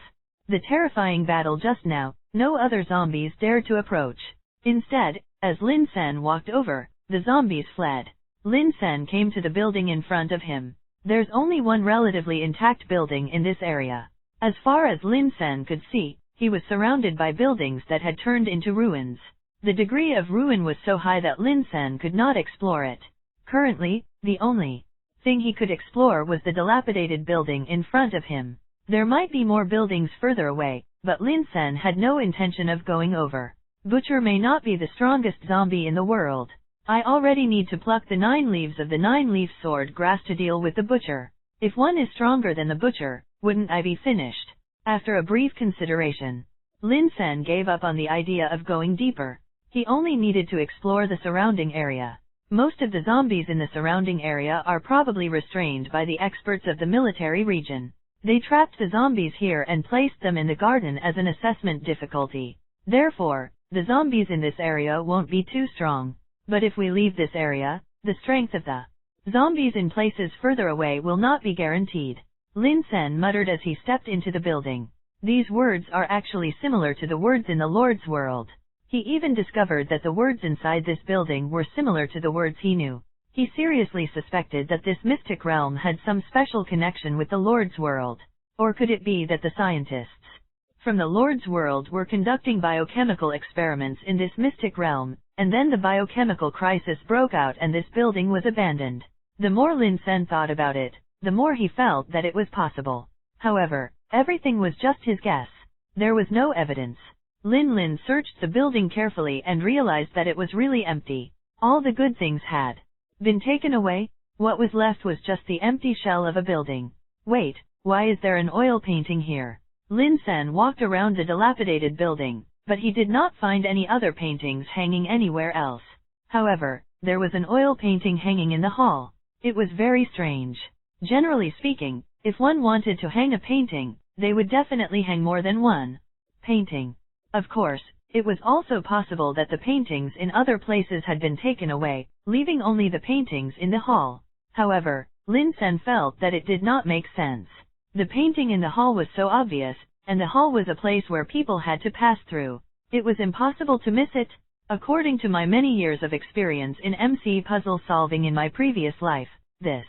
the terrifying battle just now, no other zombies dared to approach. Instead, as Lin Sen walked over, the zombies fled. Lin Sen came to the building in front of him. There's only one relatively intact building in this area. As far as Lin Sen could see, he was surrounded by buildings that had turned into ruins. The degree of ruin was so high that Lin Sen could not explore it. Currently, the only thing he could explore was the dilapidated building in front of him. There might be more buildings further away, but Lin Sen had no intention of going over. Butcher may not be the strongest zombie in the world. I already need to pluck the 9 leaves of the 9-leaf sword grass to deal with the butcher. If one is stronger than the butcher, wouldn't I be finished? After a brief consideration, Lin Sen gave up on the idea of going deeper. He only needed to explore the surrounding area. Most of the zombies in the surrounding area are probably restrained by the experts of the military region. They trapped the zombies here and placed them in the garden as an assessment difficulty. Therefore, the zombies in this area won't be too strong. But if we leave this area, the strength of the zombies in places further away will not be guaranteed. Lin Sen muttered as he stepped into the building. These words are actually similar to the words in the Lord's world. He even discovered that the words inside this building were similar to the words he knew. He seriously suspected that this mystic realm had some special connection with the Lord's world. Or could it be that the scientists from the Lord's world were conducting biochemical experiments in this mystic realm, and then the biochemical crisis broke out and this building was abandoned? The more Lin Sen thought about it, the more he felt that it was possible. However, everything was just his guess. There was no evidence. Lin searched the building carefully and realized that it was really empty. All the good things had been taken away. What was left was just the empty shell of a building. Wait, why is there an oil painting here? Lin Sen walked around the dilapidated building, but he did not find any other paintings hanging anywhere else. However, there was an oil painting hanging in the hall. It was very strange. Generally speaking, if one wanted to hang a painting, they would definitely hang more than one painting. Of course, it was also possible that the paintings in other places had been taken away, leaving only the paintings in the hall. However, Lin Sen felt that it did not make sense. The painting in the hall was so obvious, and the hall was a place where people had to pass through. It was impossible to miss it. According to my many years of experience in MC puzzle solving in my previous life, this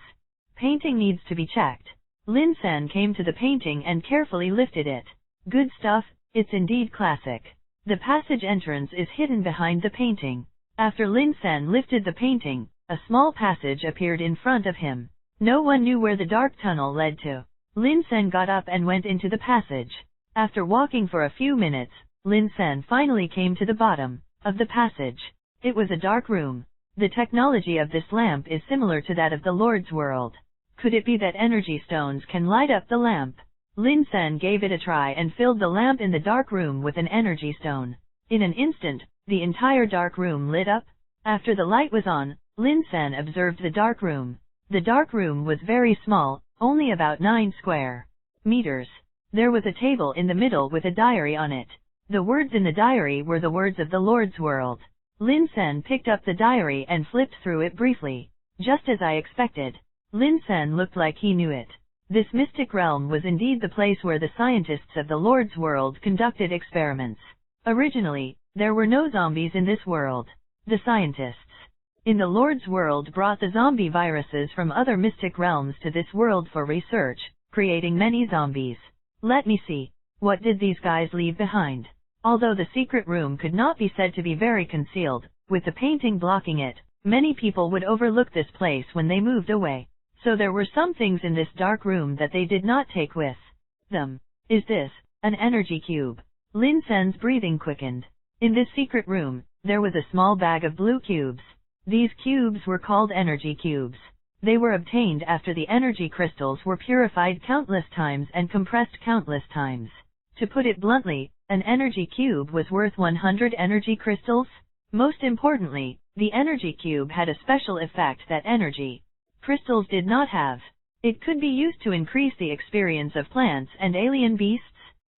painting needs to be checked. Lin Sen came to the painting and carefully lifted it. Good stuff, it's indeed classic. The passage entrance is hidden behind the painting. After Lin Sen lifted the painting, a small passage appeared in front of him. No one knew where the dark tunnel led to. Lin Sen got up and went into the passage. After walking for a few minutes, Lin Sen finally came to the bottom of the passage. It was a dark room. The technology of this lamp is similar to that of the Lord's world. Could it be that energy stones can light up the lamp? Lin Sen gave it a try and filled the lamp in the dark room with an energy stone. In an instant, the entire dark room lit up. After the light was on, Lin Sen observed the dark room. The dark room was very small, only about 9 square meters. There was a table in the middle with a diary on it. The words in the diary were the words of the Lord's world. Lin Sen picked up the diary and flipped through it briefly. Just as I expected. Lin Sen looked like he knew it. This mystic realm was indeed the place where the scientists of the Lord's world conducted experiments. Originally, there were no zombies in this world. The scientists in the Lord's world brought the zombie viruses from other mystic realms to this world for research, creating many zombies. Let me see. What did these guys leave behind? Although the secret room could not be said to be very concealed, with the painting blocking it, many people would overlook this place when they moved away. So there were some things in this dark room that they did not take with them. Is this an energy cube? Lin Sen's breathing quickened. In this secret room, there was a small bag of blue cubes. These cubes were called energy cubes. They were obtained after the energy crystals were purified countless times and compressed countless times. To put it bluntly, an energy cube was worth 100 energy crystals. Most importantly, the energy cube had a special effect that energy crystals did not have. It could be used to increase the experience of plants and alien beasts.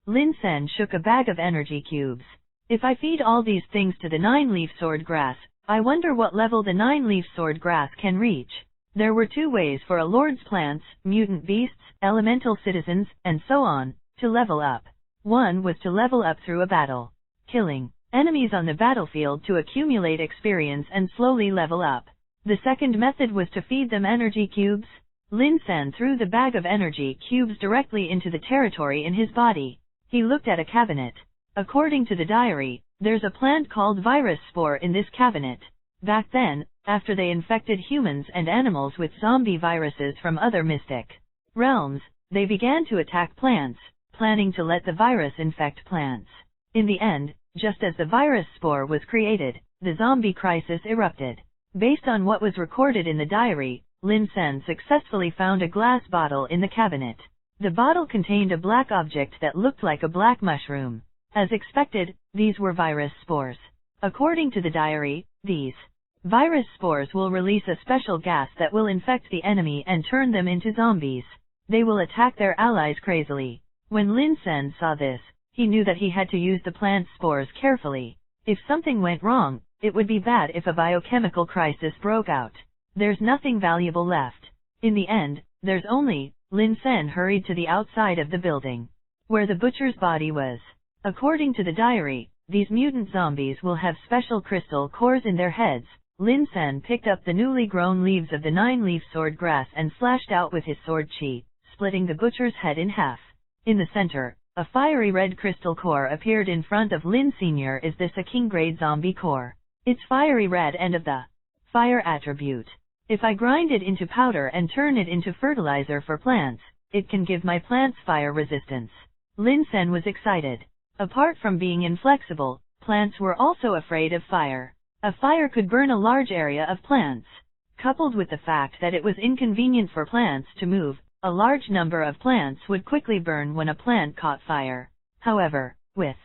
Lin Sen shook a bag of energy cubes. If I feed all these things to the 9-leaf sword grass, I wonder what level the 9-leaf sword grass can reach. There were 2 ways for a lord's plants, mutant beasts, elemental citizens, and so on, to level up. One was to level up through a battle, killing enemies on the battlefield to accumulate experience and slowly level up. The second method was to feed them energy cubes. Lin Sen threw the bag of energy cubes directly into the territory in his body. He looked at a cabinet. According to the diary, there's a plant called virus spore in this cabinet. Back then, after they infected humans and animals with zombie viruses from other mystic realms, they began to attack plants, planning to let the virus infect plants. In the end, just as the virus spore was created, the zombie crisis erupted. Based on what was recorded in the diary, Lin Sen successfully found a glass bottle in the cabinet. The bottle contained a black object that looked like a black mushroom. As expected, these were virus spores. According to the diary, these virus spores will release a special gas that will infect the enemy and turn them into zombies. They will attack their allies crazily. When Lin Sen saw this, he knew that he had to use the plant spores carefully. If something went wrong, it would be bad if a biochemical crisis broke out. There's nothing valuable left. In the end, there's only. Lin Sen hurried to the outside of the building, where the butcher's body was. According to the diary, these mutant zombies will have special crystal cores in their heads. Lin Sen picked up the newly grown leaves of the 9-leaf sword grass and slashed out with his sword chi, splitting the butcher's head in half. In the center, a fiery red crystal core appeared in front of Lin Sr. Is this a king-grade zombie core? It's fiery red and of the fire attribute. If I grind it into powder and turn it into fertilizer for plants, it can give my plants fire resistance. Lin Sen was excited. Apart from being inflexible, plants were also afraid of fire. A fire could burn a large area of plants. Coupled with the fact that it was inconvenient for plants to move, a large number of plants would quickly burn when a plant caught fire. However, with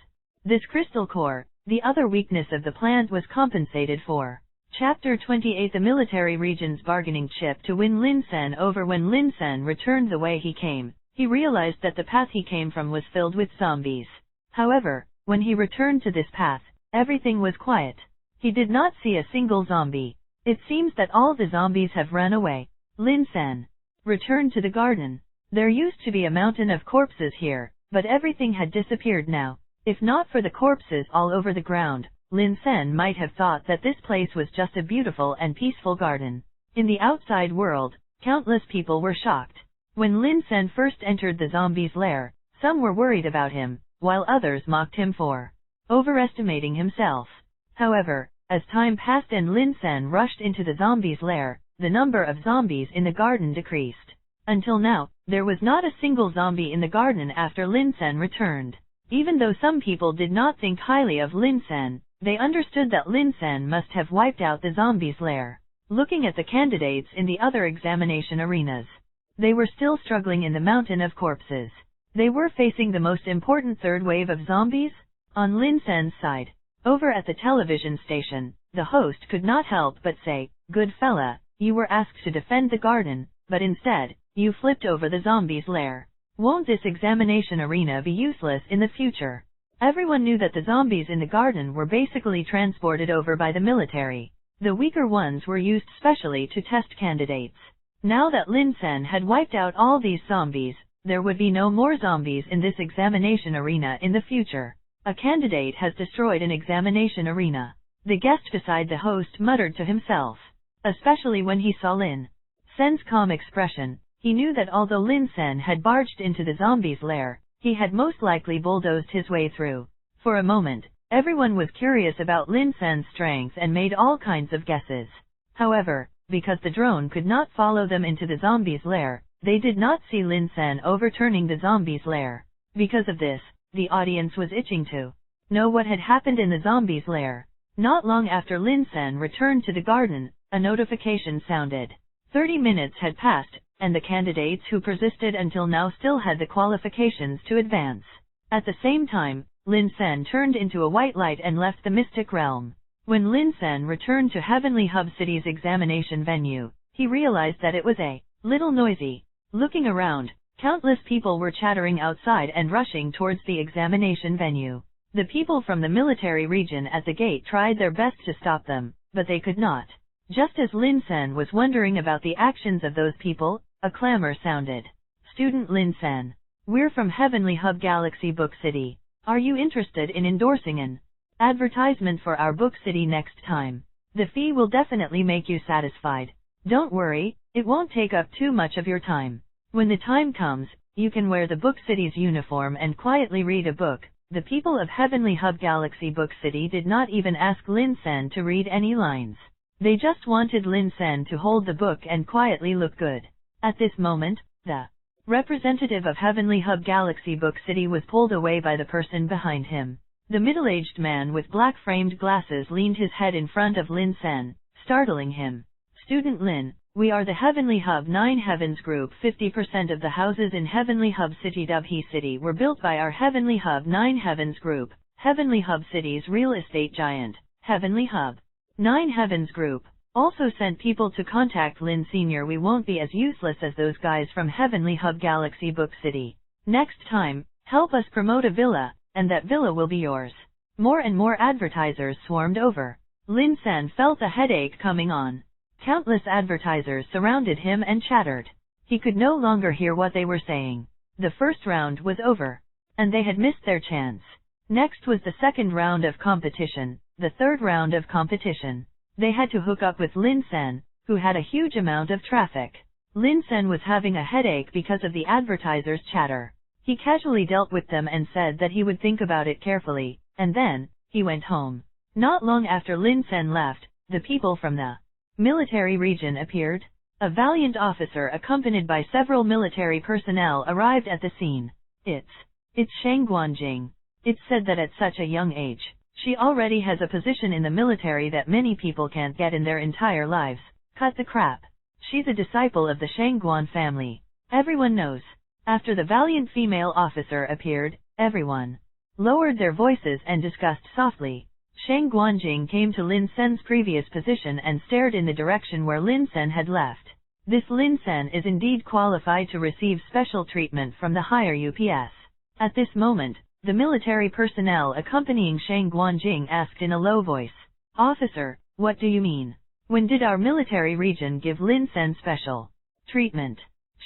this crystal core, the other weakness of the plant was compensated for. Chapter 28 The military region's bargaining chip to win Lin Sen over. When Lin Sen returned the way he came, he realized that the path he came from was filled with zombies. However, when he returned to this path, everything was quiet. He did not see a single zombie. It seems that all the zombies have run away. Lin Sen returned to the garden. There used to be a mountain of corpses here, but everything had disappeared now. If not for the corpses all over the ground, Lin Sen might have thought that this place was just a beautiful and peaceful garden. In the outside world, countless people were shocked. When Lin Sen first entered the zombies' lair, some were worried about him, while others mocked him for overestimating himself. However, as time passed and Lin Sen rushed into the zombies' lair, the number of zombies in the garden decreased. Until now, there was not a single zombie in the garden after Lin Sen returned. Even though some people did not think highly of Lin Sen, they understood that Lin Sen must have wiped out the zombies' lair. Looking at the candidates in the other examination arenas, they were still struggling in the mountain of corpses. They were facing the most important third wave of zombies. On Lin Sen's side, over at the television station, the host could not help but say, "Good fella, you were asked to defend the garden, but instead, you flipped over the zombies' lair. Won't this examination arena be useless in the future?" Everyone knew that the zombies in the garden were basically transported over by the military. The weaker ones were used specially to test candidates. Now that Lin Sen had wiped out all these zombies, there would be no more zombies in this examination arena in the future. A candidate has destroyed an examination arena. The guest beside the host muttered to himself. Especially when he saw Lin Sen's calm expression, he knew that although Lin Sen had barged into the zombies' lair, he had most likely bulldozed his way through. For a moment, everyone was curious about Lin Sen's strength and made all kinds of guesses. However, because the drone could not follow them into the zombies' lair, they did not see Lin Sen overturning the zombies' lair. Because of this, the audience was itching to know what had happened in the zombies' lair. Not long after Lin Sen returned to the garden, a notification sounded. 30 minutes had passed, and the candidates who persisted until now still had the qualifications to advance. At the same time, Lin Sen turned into a white light and left the mystic realm. When Lin Sen returned to Heavenly Hub City's examination venue, he realized that it was a little noisy. Looking around, countless people were chattering outside and rushing towards the examination venue. The people from the military region at the gate tried their best to stop them, but they could not. Just as Lin Sen was wondering about the actions of those people, a clamor sounded. "Student Lin Sen, we're from Heavenly Hub Galaxy Book City. Are you interested in endorsing an advertisement for our book city next time?" The fee will definitely make you satisfied. Don't worry, it won't take up too much of your time. When the time comes, you can wear the Book City's uniform and quietly read a book. The people of Heavenly Hub Galaxy Book City did not even ask Lin Sen to read any lines. They just wanted Lin Sen to hold the book and quietly look good. At this moment, the representative of Heavenly Hub Galaxy Book City was pulled away by the person behind him. The middle-aged man with black-framed glasses leaned his head in front of Lin Sen, startling him. Student Lin, we are the Heavenly Hub 9 Heavens Group. 50% of the houses in Heavenly Hub City Dubhe City were built by our Heavenly Hub 9 Heavens Group, Heavenly Hub City's real estate giant. Heavenly Hub 9 Heavens Group also sent people to contact Lin Sr. We won't be as useless as those guys from Heavenly Hub Galaxy Book City. Next time, help us promote a villa, and that villa will be yours. More and more advertisers swarmed over. Lin Sen felt a headache coming on. Countless advertisers surrounded him and chattered. He could no longer hear what they were saying. The first round was over, and they had missed their chance. Next was the second round of competition, the third round of competition. They had to hook up with Lin Sen, who had a huge amount of traffic. Lin Sen was having a headache because of the advertisers' chatter. He casually dealt with them and said that he would think about it carefully, and then, he went home. Not long after Lin Sen left, the people from the military region appeared. A valiant officer accompanied by several military personnel arrived at the scene. It's Shang Guanjing. It's said that at such a young age, she already has a position in the military that many people can't get in their entire lives. Cut the crap. She's a disciple of the Shangguan family. Everyone knows. After the valiant female officer appeared, everyone lowered their voices and discussed softly. Shang Guanjing came to Lin Sen's previous position and stared in the direction where Lin Sen had left. This Lin Sen is indeed qualified to receive special treatment from the higher UPS. At this moment, the military personnel accompanying Shang Guanjing asked in a low voice, "Officer, what do you mean? When did our military region give Lin Sen special treatment?"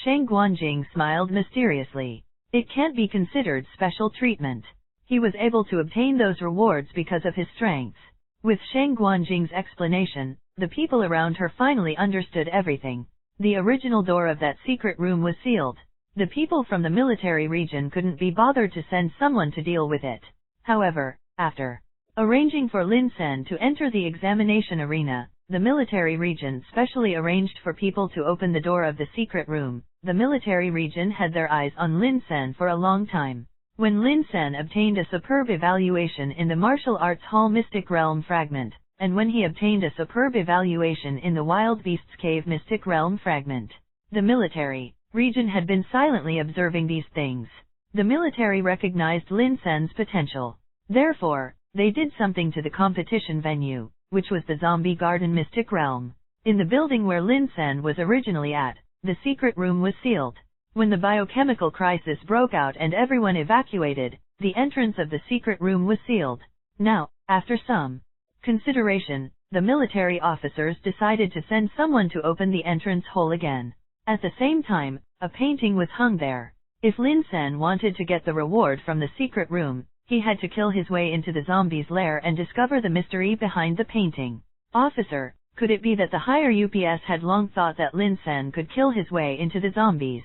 Shang Guanjing smiled mysteriously. It can't be considered special treatment. He was able to obtain those rewards because of his strengths. With Shang Guanjing's explanation, the people around her finally understood everything. The original door of that secret room was sealed. The people from the military region couldn't be bothered to send someone to deal with it. However, after arranging for Lin Sen to enter the examination arena, the military region specially arranged for people to open the door of the secret room. The military region had their eyes on Lin Sen for a long time. When Lin Sen obtained a superb evaluation in the martial arts hall Mystic Realm Fragment, and when he obtained a superb evaluation in the Wild Beasts Cave Mystic Realm Fragment, the military region had been silently observing these things. The military recognized Lin Sen's potential. Therefore, they did something to the competition venue, which was the Zombie Garden Mystic Realm. In the building where Lin Sen was originally at, the secret room was sealed. When the biochemical crisis broke out and everyone evacuated, the entrance of the secret room was sealed. Now, after some consideration, the military officers decided to send someone to open the entrance hole again. At the same time, a painting was hung there. If Lin Sen wanted to get the reward from the secret room, he had to kill his way into the zombie's lair and discover the mystery behind the painting. Officer, could it be that the higher UPS had long thought that Lin Sen could kill his way into the zombie's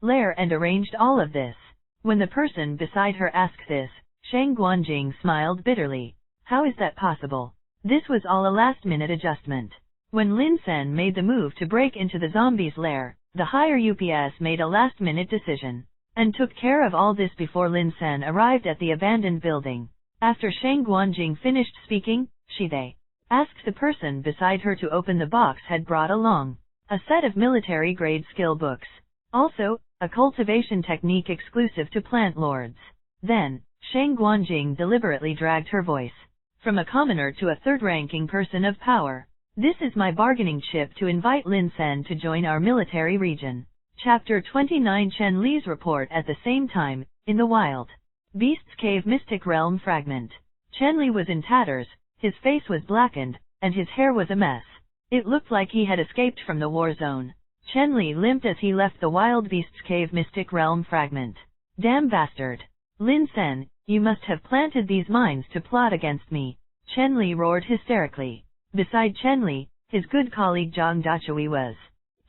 lair and arranged all of this? When the person beside her asked this, Shang Guanjing smiled bitterly. How is that possible? This was all a last-minute adjustment. When Lin Sen made the move to break into the zombie's lair, the higher UPS made a last-minute decision and took care of all this before Lin Sen arrived at the abandoned building. After Shang Guanjing finished speaking, they asked the person beside her to open the box had brought along. A set of military-grade skill books. Also, a cultivation technique exclusive to plant lords. Then, Shang Guanjing deliberately dragged her voice from a commoner to a third-ranking person of power. This is my bargaining chip to invite Lin Sen to join our military region. Chapter 29 Chen Li's report at the same time, in the Wild Beasts Cave Mystic Realm Fragment. Chen Li was in tatters, his face was blackened, and his hair was a mess. It looked like he had escaped from the war zone. Chen Li limped as he left the Wild Beasts Cave Mystic Realm Fragment. Damn bastard! Lin Sen, you must have planted these mines to plot against me. Chen Li roared hysterically. Beside Chen Li, his good colleague Zhang Dachui was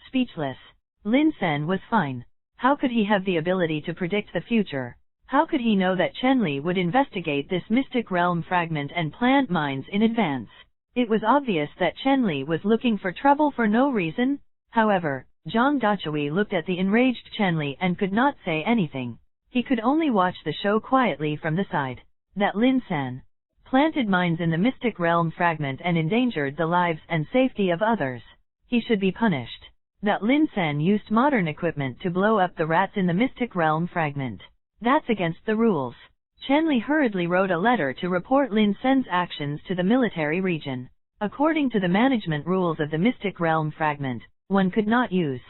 speechless. Lin Sen was fine. How could he have the ability to predict the future? How could he know that Chen Li would investigate this mystic realm fragment and plant mines in advance? It was obvious that Chen Li was looking for trouble for no reason. However, Zhang Dachui looked at the enraged Chen Li and could not say anything. He could only watch the show quietly from the side. That Lin Sen planted mines in the mystic realm fragment and endangered the lives and safety of others. He should be punished. That Lin Sen used modern equipment to blow up the rats in the mystic realm fragment. That's against the rules. Chen Li hurriedly wrote a letter to report Lin Sen's actions to the military region. According to the management rules of the mystic realm fragment, one could not use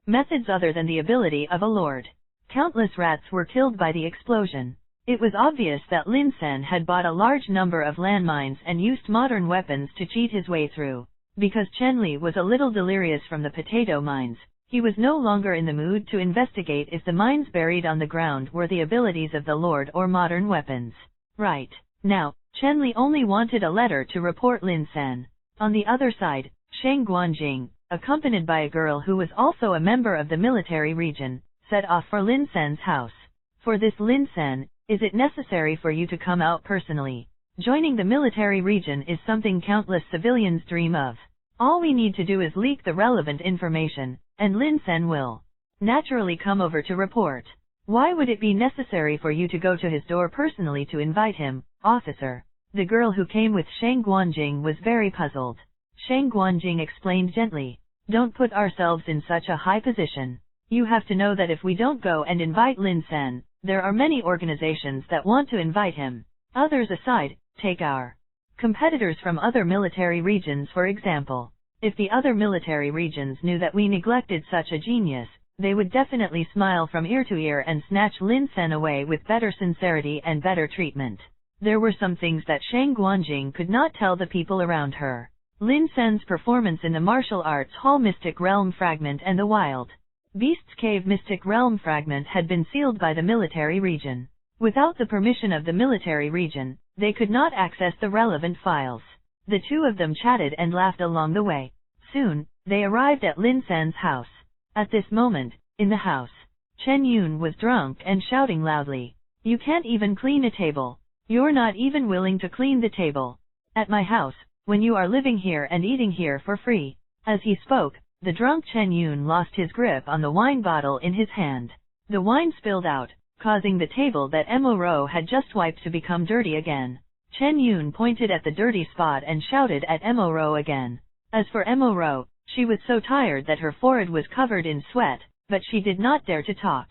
methods other than the ability of a lord. Countless rats were killed by the explosion. It was obvious that Lin Sen had bought a large number of landmines and used modern weapons to cheat his way through. Because Chen Li was a little delirious from the potato mines, he was no longer in the mood to investigate if the mines buried on the ground were the abilities of the Lord or modern weapons. Right now, Chen Li only wanted a letter to report Lin Sen. On the other side, Shang Guanjing, accompanied by a girl who was also a member of the military region, set off for Lin Sen's house. For this Lin Sen, is it necessary for you to come out personally? Joining the military region is something countless civilians dream of. All we need to do is leak the relevant information, and Lin Sen will naturally come over to report. Why would it be necessary for you to go to his door personally to invite him, officer? The girl who came with Shang Guanjing was very puzzled. Shang Guanjing explained gently, "Don't put ourselves in such a high position. You have to know that if we don't go and invite Lin Sen, there are many organizations that want to invite him. Others aside, take our competitors from other military regions for example. If the other military regions knew that we neglected such a genius, they would definitely smile from ear to ear and snatch Lin Sen away with better sincerity and better treatment." There were some things that Shang Guanjing could not tell the people around her. Lin Sen's performance in the martial arts hall mystic realm fragment and the wild beasts cave mystic realm fragment had been sealed by the military region. Without the permission of the military region, they could not access the relevant files. The two of them chatted and laughed along the way. Soon, they arrived at Lin Sen's house. At this moment, in the house, Chen Yun was drunk and shouting loudly, "You can't even clean a table. You're not even willing to clean the table at my house, when you are living here and eating here for free." As he spoke, the drunk Chen Yun lost his grip on the wine bottle in his hand. The wine spilled out, causing the table that Mo Ro had just wiped to become dirty again. Chen Yun pointed at the dirty spot and shouted at Mo Ro again. As for Mo Ro, she was so tired that her forehead was covered in sweat, but she did not dare to talk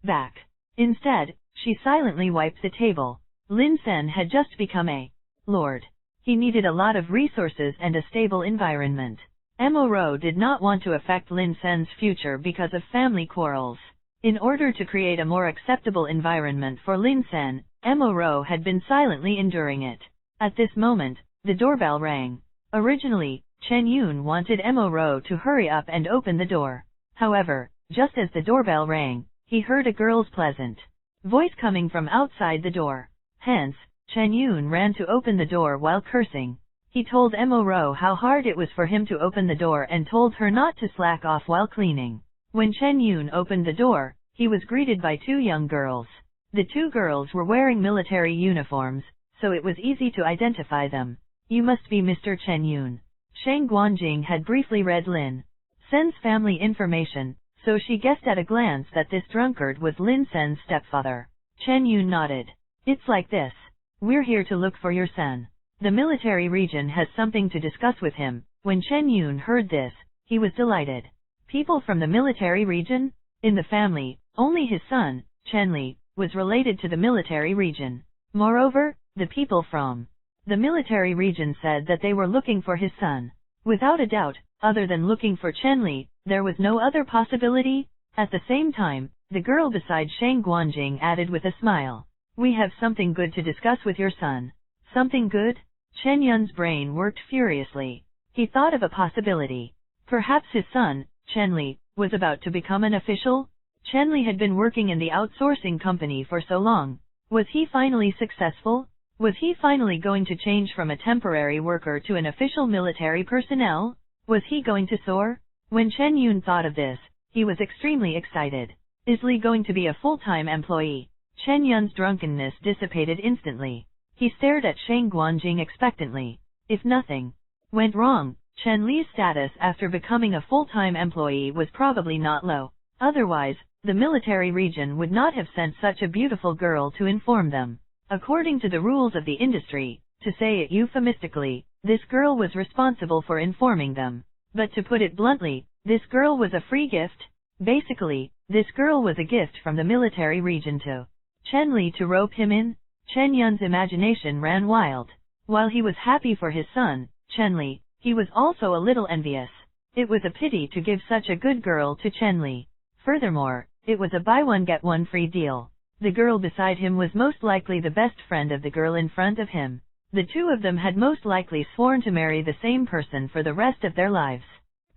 back. Instead, she silently wiped the table. Lin Sen had just become a lord. He needed a lot of resources and a stable environment. Mo Ro did not want to affect Lin Sen's future because of family quarrels. In order to create a more acceptable environment for Lin Sen, Mo Ro had been silently enduring it. At this moment, the doorbell rang. Originally, Chen Yun wanted Mo Ro to hurry up and open the door. However, just as the doorbell rang, he heard a girl's pleasant voice coming from outside the door. Hence, Chen Yun ran to open the door while cursing. He told Mo Ro how hard it was for him to open the door and told her not to slack off while cleaning. When Chen Yun opened the door, he was greeted by two young girls. The two girls were wearing military uniforms, so it was easy to identify them. "You must be Mr. Chen Yun." Shang Guanjing had briefly read Lin Sen's family information, so she guessed at a glance that this drunkard was Lin Sen's stepfather. Chen Yun nodded. "It's like this. We're here to look for your son. The military region has something to discuss with him." When Chen Yun heard this, he was delighted. People from the military region? In the family, only his son, Chen Li, was related to the military region. Moreover, the people from the military region said that they were looking for his son. Without a doubt, other than looking for Chen Li, there was no other possibility. At the same time, the girl beside Shang Guanjing added with a smile, "We have something good to discuss with your son." Something good? Chen Yun's brain worked furiously. He thought of a possibility. Perhaps his son, Chen Li, was about to become an official? Chen Li had been working in the outsourcing company for so long. Was he finally successful? Was he finally going to change from a temporary worker to an official military personnel? Was he going to soar? When Chen Yun thought of this, he was extremely excited. Is Li going to be a full-time employee? Chen Yun's drunkenness dissipated instantly. He stared at Shang Guanjing expectantly. If nothing went wrong, Chen Li's status after becoming a full-time employee was probably not low. Otherwise, the military region would not have sent such a beautiful girl to inform them. According to the rules of the industry, to say it euphemistically, this girl was responsible for informing them. But to put it bluntly, this girl was a free gift. Basically, this girl was a gift from the military region to Chen Li to rope him in. Chen Yun's imagination ran wild. While he was happy for his son, Chen Li, he was also a little envious. It was a pity to give such a good girl to Chen Li. Furthermore, it was a buy one get one free deal. The girl beside him was most likely the best friend of the girl in front of him. The two of them had most likely sworn to marry the same person for the rest of their lives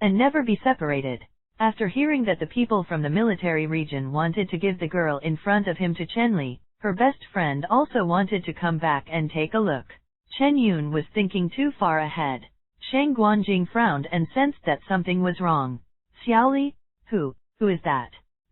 and never be separated. After hearing that the people from the military region wanted to give the girl in front of him to Chen Li, her best friend also wanted to come back and take a look. Chen Yun was thinking too far ahead. Shang Guanjing frowned and sensed that something was wrong. Xiao Li? Who is that?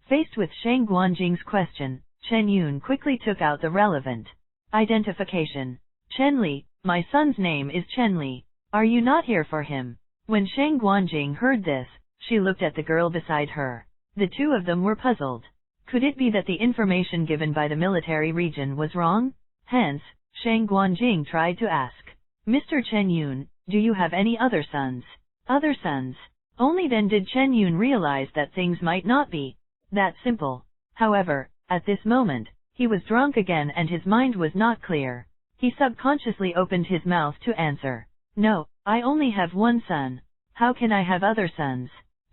Faced with Shang Guanjing's question, Chen Yun quickly took out the relevant identification. Chen Li, my son's name is Chen Li. Are you not here for him? When Shang Guanjing heard this, she looked at the girl beside her. The two of them were puzzled. Could it be that the information given by the military region was wrong? Hence, Shang Guanjing tried to ask, Mr. Chen Yun, do you have any other sons? Other sons? Only then did Chen Yun realize that things might not be that simple. However, at this moment, he was drunk again and his mind was not clear. He subconsciously opened his mouth to answer. No, I only have one son. How can I have other sons?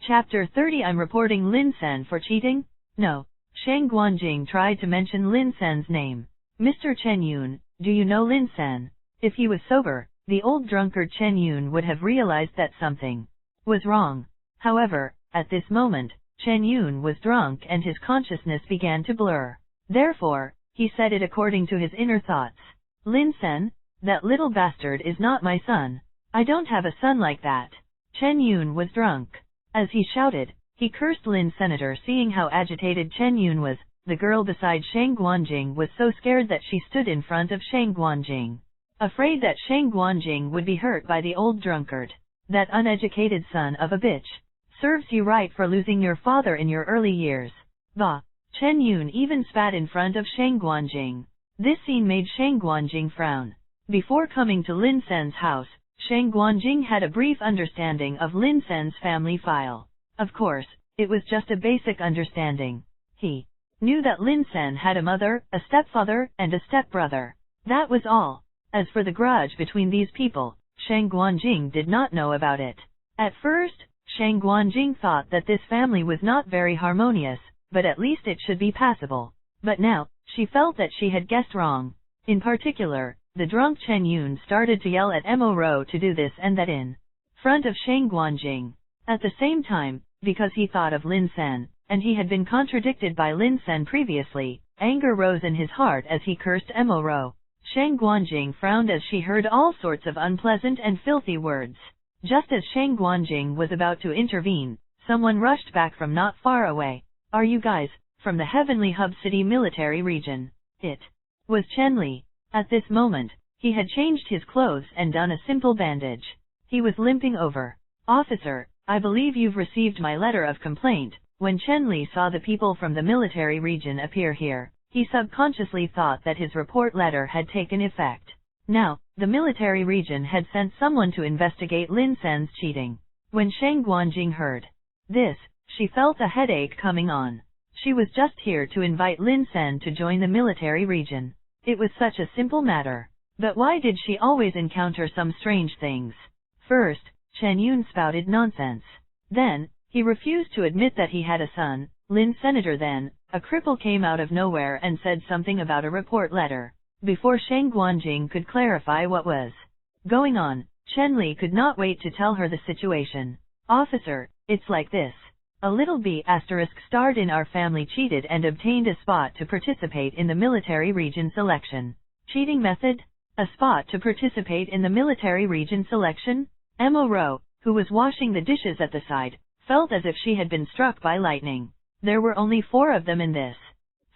Chapter 30. I'm reporting Lin Sen for cheating? No. Shang Guanjing tried to mention Lin Sen's name. Mr. Chen Yun, do you know Lin Sen? If he was sober, the old drunkard Chen Yun would have realized that something was wrong. However, at this moment, Chen Yun was drunk and his consciousness began to blur. Therefore, he said it according to his inner thoughts. Lin Sen? That little bastard is not my son. I don't have a son like that. Chen Yun was drunk. As he shouted, he cursed Lin Senator. Seeing how agitated Chen Yun was, the girl beside Shang Guanjing was so scared that she stood in front of Shang Guanjing, afraid that Shang Guanjing would be hurt by the old drunkard. That uneducated son of a bitch. Serves you right for losing your father in your early years. Bah! Chen Yun even spat in front of Shang Guanjing. This scene made Shang Guanjing frown. Before coming to Lin Sen's house, Shang Guanjing had a brief understanding of Lin Sen's family file. Of course, it was just a basic understanding. He knew that Lin Sen had a mother, a stepfather, and a stepbrother. That was all. As for the grudge between these people, Shang Guanjing did not know about it. At first, Shang Guanjing thought that this family was not very harmonious, but at least it should be passable. But now, she felt that she had guessed wrong. In particular, the drunk Chen Yun started to yell at Mo Ro to do this and that in front of Shang Guanjing. At the same time, because he thought of Lin Sen, and he had been contradicted by Lin Sen previously, anger rose in his heart as he cursed Mo Ro. Shang Guanjing frowned as she heard all sorts of unpleasant and filthy words. Just as Shang Guanjing was about to intervene, someone rushed back from not far away. Are you guys from the Heavenly Hub City military region? It was Chen Li. At this moment, he had changed his clothes and done a simple bandage. He was limping over. Officer, I believe you've received my letter of complaint. When Chen Li saw the people from the military region appear here, he subconsciously thought that his report letter had taken effect. Now, the military region had sent someone to investigate Lin Sen's cheating. When Shang Guanjing heard this, she felt a headache coming on. She was just here to invite Lin Sen to join the military region. It was such a simple matter. But why did she always encounter some strange things? First, Chen Yun spouted nonsense. Then, he refused to admit that he had a son, Lin Senator. Then, a cripple came out of nowhere and said something about a report letter. Before Shang Guanjing could clarify what was going on, Chen Li could not wait to tell her the situation. Officer, it's like this. A little B** starred in our family cheated and obtained a spot to participate in the military region selection. Cheating method? A spot to participate in the military region selection? Mo, who was washing the dishes at the side, felt as if she had been struck by lightning. There were only 4 of them in this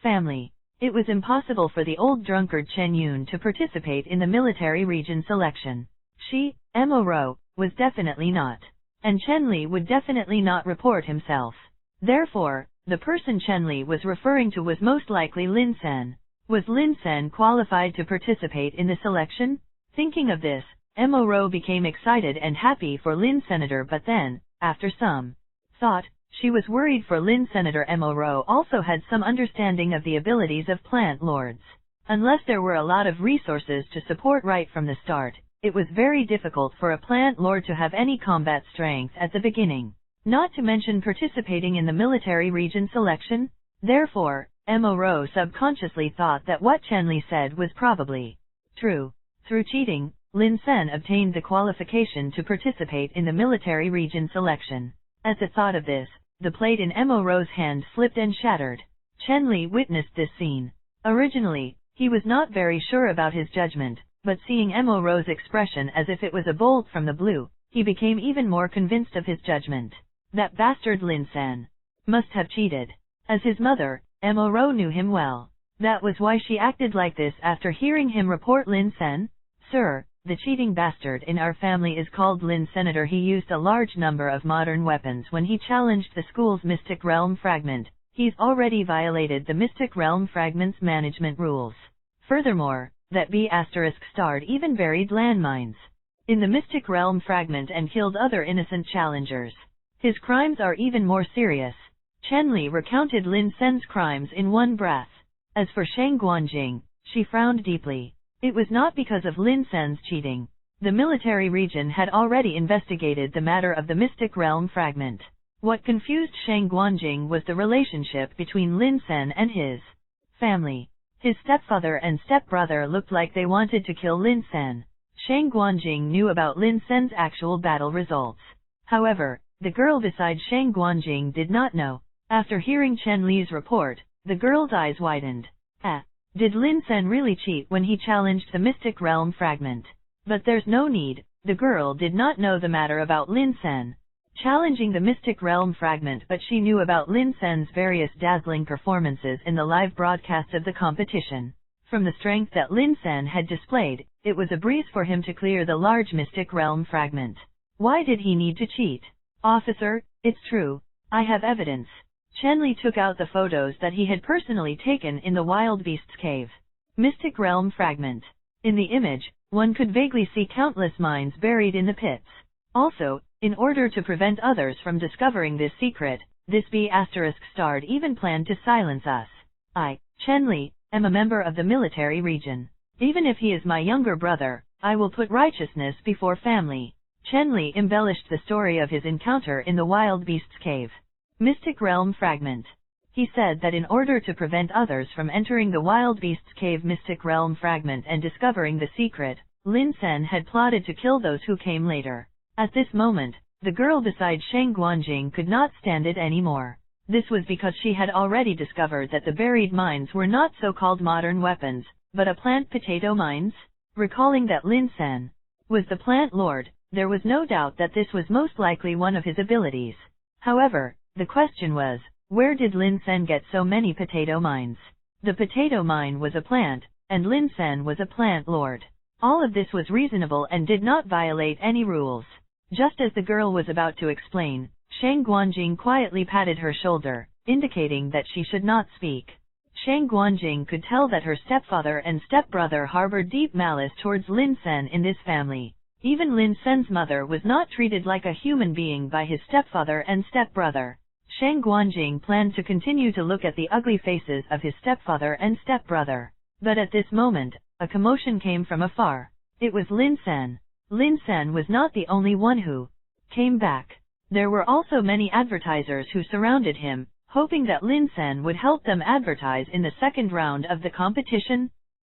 family. It was impossible for the old drunkard Chen Yun to participate in the military region selection. She, Mo, was definitely not. And Chen Li would definitely not report himself. Therefore, the person Chen Li was referring to was most likely Lin Sen. Was Lin Sen qualified to participate in the selection? Thinking of this, Mo became excited and happy for Lin Senator, but then, after some thought, she was worried for Lin Senator. Mo also had some understanding of the abilities of plant lords. Unless there were a lot of resources to support right from the start, it was very difficult for a plant lord to have any combat strength at the beginning, not to mention participating in the military region selection. Therefore, Mo subconsciously thought that what Chen Li said was probably true. Through cheating, Lin Sen obtained the qualification to participate in the military region selection. At the thought of this, the plate in Mo's hand slipped and shattered. Chen Li witnessed this scene. Originally, he was not very sure about his judgment, but seeing Mo's expression as if it was a bolt from the blue, he became even more convinced of his judgment. That bastard Lin Sen must have cheated. As his mother, Mo knew him well. That was why she acted like this after hearing him report Lin Sen. Sir, the cheating bastard in our family is called Lin Senator. He used a large number of modern weapons when he challenged the school's Mystic Realm Fragment. He's already violated the Mystic Realm Fragment's management rules. Furthermore, that B***starred even buried landmines in the Mystic Realm Fragment and killed other innocent challengers. His crimes are even more serious. Chen Li recounted Lin Sen's crimes in one breath. As for Shang Guanjing, she frowned deeply. It was not because of Lin Sen's cheating. The military region had already investigated the matter of the Mystic Realm Fragment. What confused Shang Guanjing was the relationship between Lin Sen and his family. His stepfather and stepbrother looked like they wanted to kill Lin Sen. Shang Guanjing knew about Lin Sen's actual battle results. However, the girl beside Shang Guanjing did not know. After hearing Chen Li's report, the girl's eyes widened. Did Lin Sen really cheat when he challenged the Mystic Realm Fragment? But there's no need. The girl did not know the matter about Lin Sen challenging the Mystic Realm Fragment, but she knew about Lin Sen's various dazzling performances in the live broadcast of the competition. From the strength that Lin Sen had displayed, it was a breeze for him to clear the large Mystic Realm Fragment. Why did he need to cheat? Officer, it's true. I have evidence. Chen Li took out the photos that he had personally taken in the Wild Beasts Cave. Mystic Realm Fragment. In the image, one could vaguely see countless mines buried in the pits. Also, in order to prevent others from discovering this secret, this B***starred even planned to silence us. I, Chen Li, am a member of the military region. Even if he is my younger brother, I will put righteousness before family. Chen Li embellished the story of his encounter in the Wild Beasts Cave. Mystic Realm Fragment. He said that in order to prevent others from entering the Wild Beasts Cave Mystic Realm Fragment and discovering the secret, Lin Sen had plotted to kill those who came later. At this moment, the girl beside Shang Guanjing could not stand it anymore. This was because she had already discovered that the buried mines were not so-called modern weapons, but a plant potato mines. Recalling that Lin Sen was the plant lord, there was no doubt that this was most likely one of his abilities. However, the question was, where did Lin Sen get so many potato mines? The potato mine was a plant, and Lin Sen was a plant lord. All of this was reasonable and did not violate any rules. Just as the girl was about to explain, Shang Guanjing quietly patted her shoulder, indicating that she should not speak. Shang Guanjing could tell that her stepfather and stepbrother harbored deep malice towards Lin Sen in this family. Even Lin Sen's mother was not treated like a human being by his stepfather and stepbrother. Shang Guanjing planned to continue to look at the ugly faces of his stepfather and stepbrother. But at this moment, a commotion came from afar. It was Lin Sen. Lin Sen was not the only one who came back. There were also many advertisers who surrounded him, hoping that Lin Sen would help them advertise in the second round of the competition.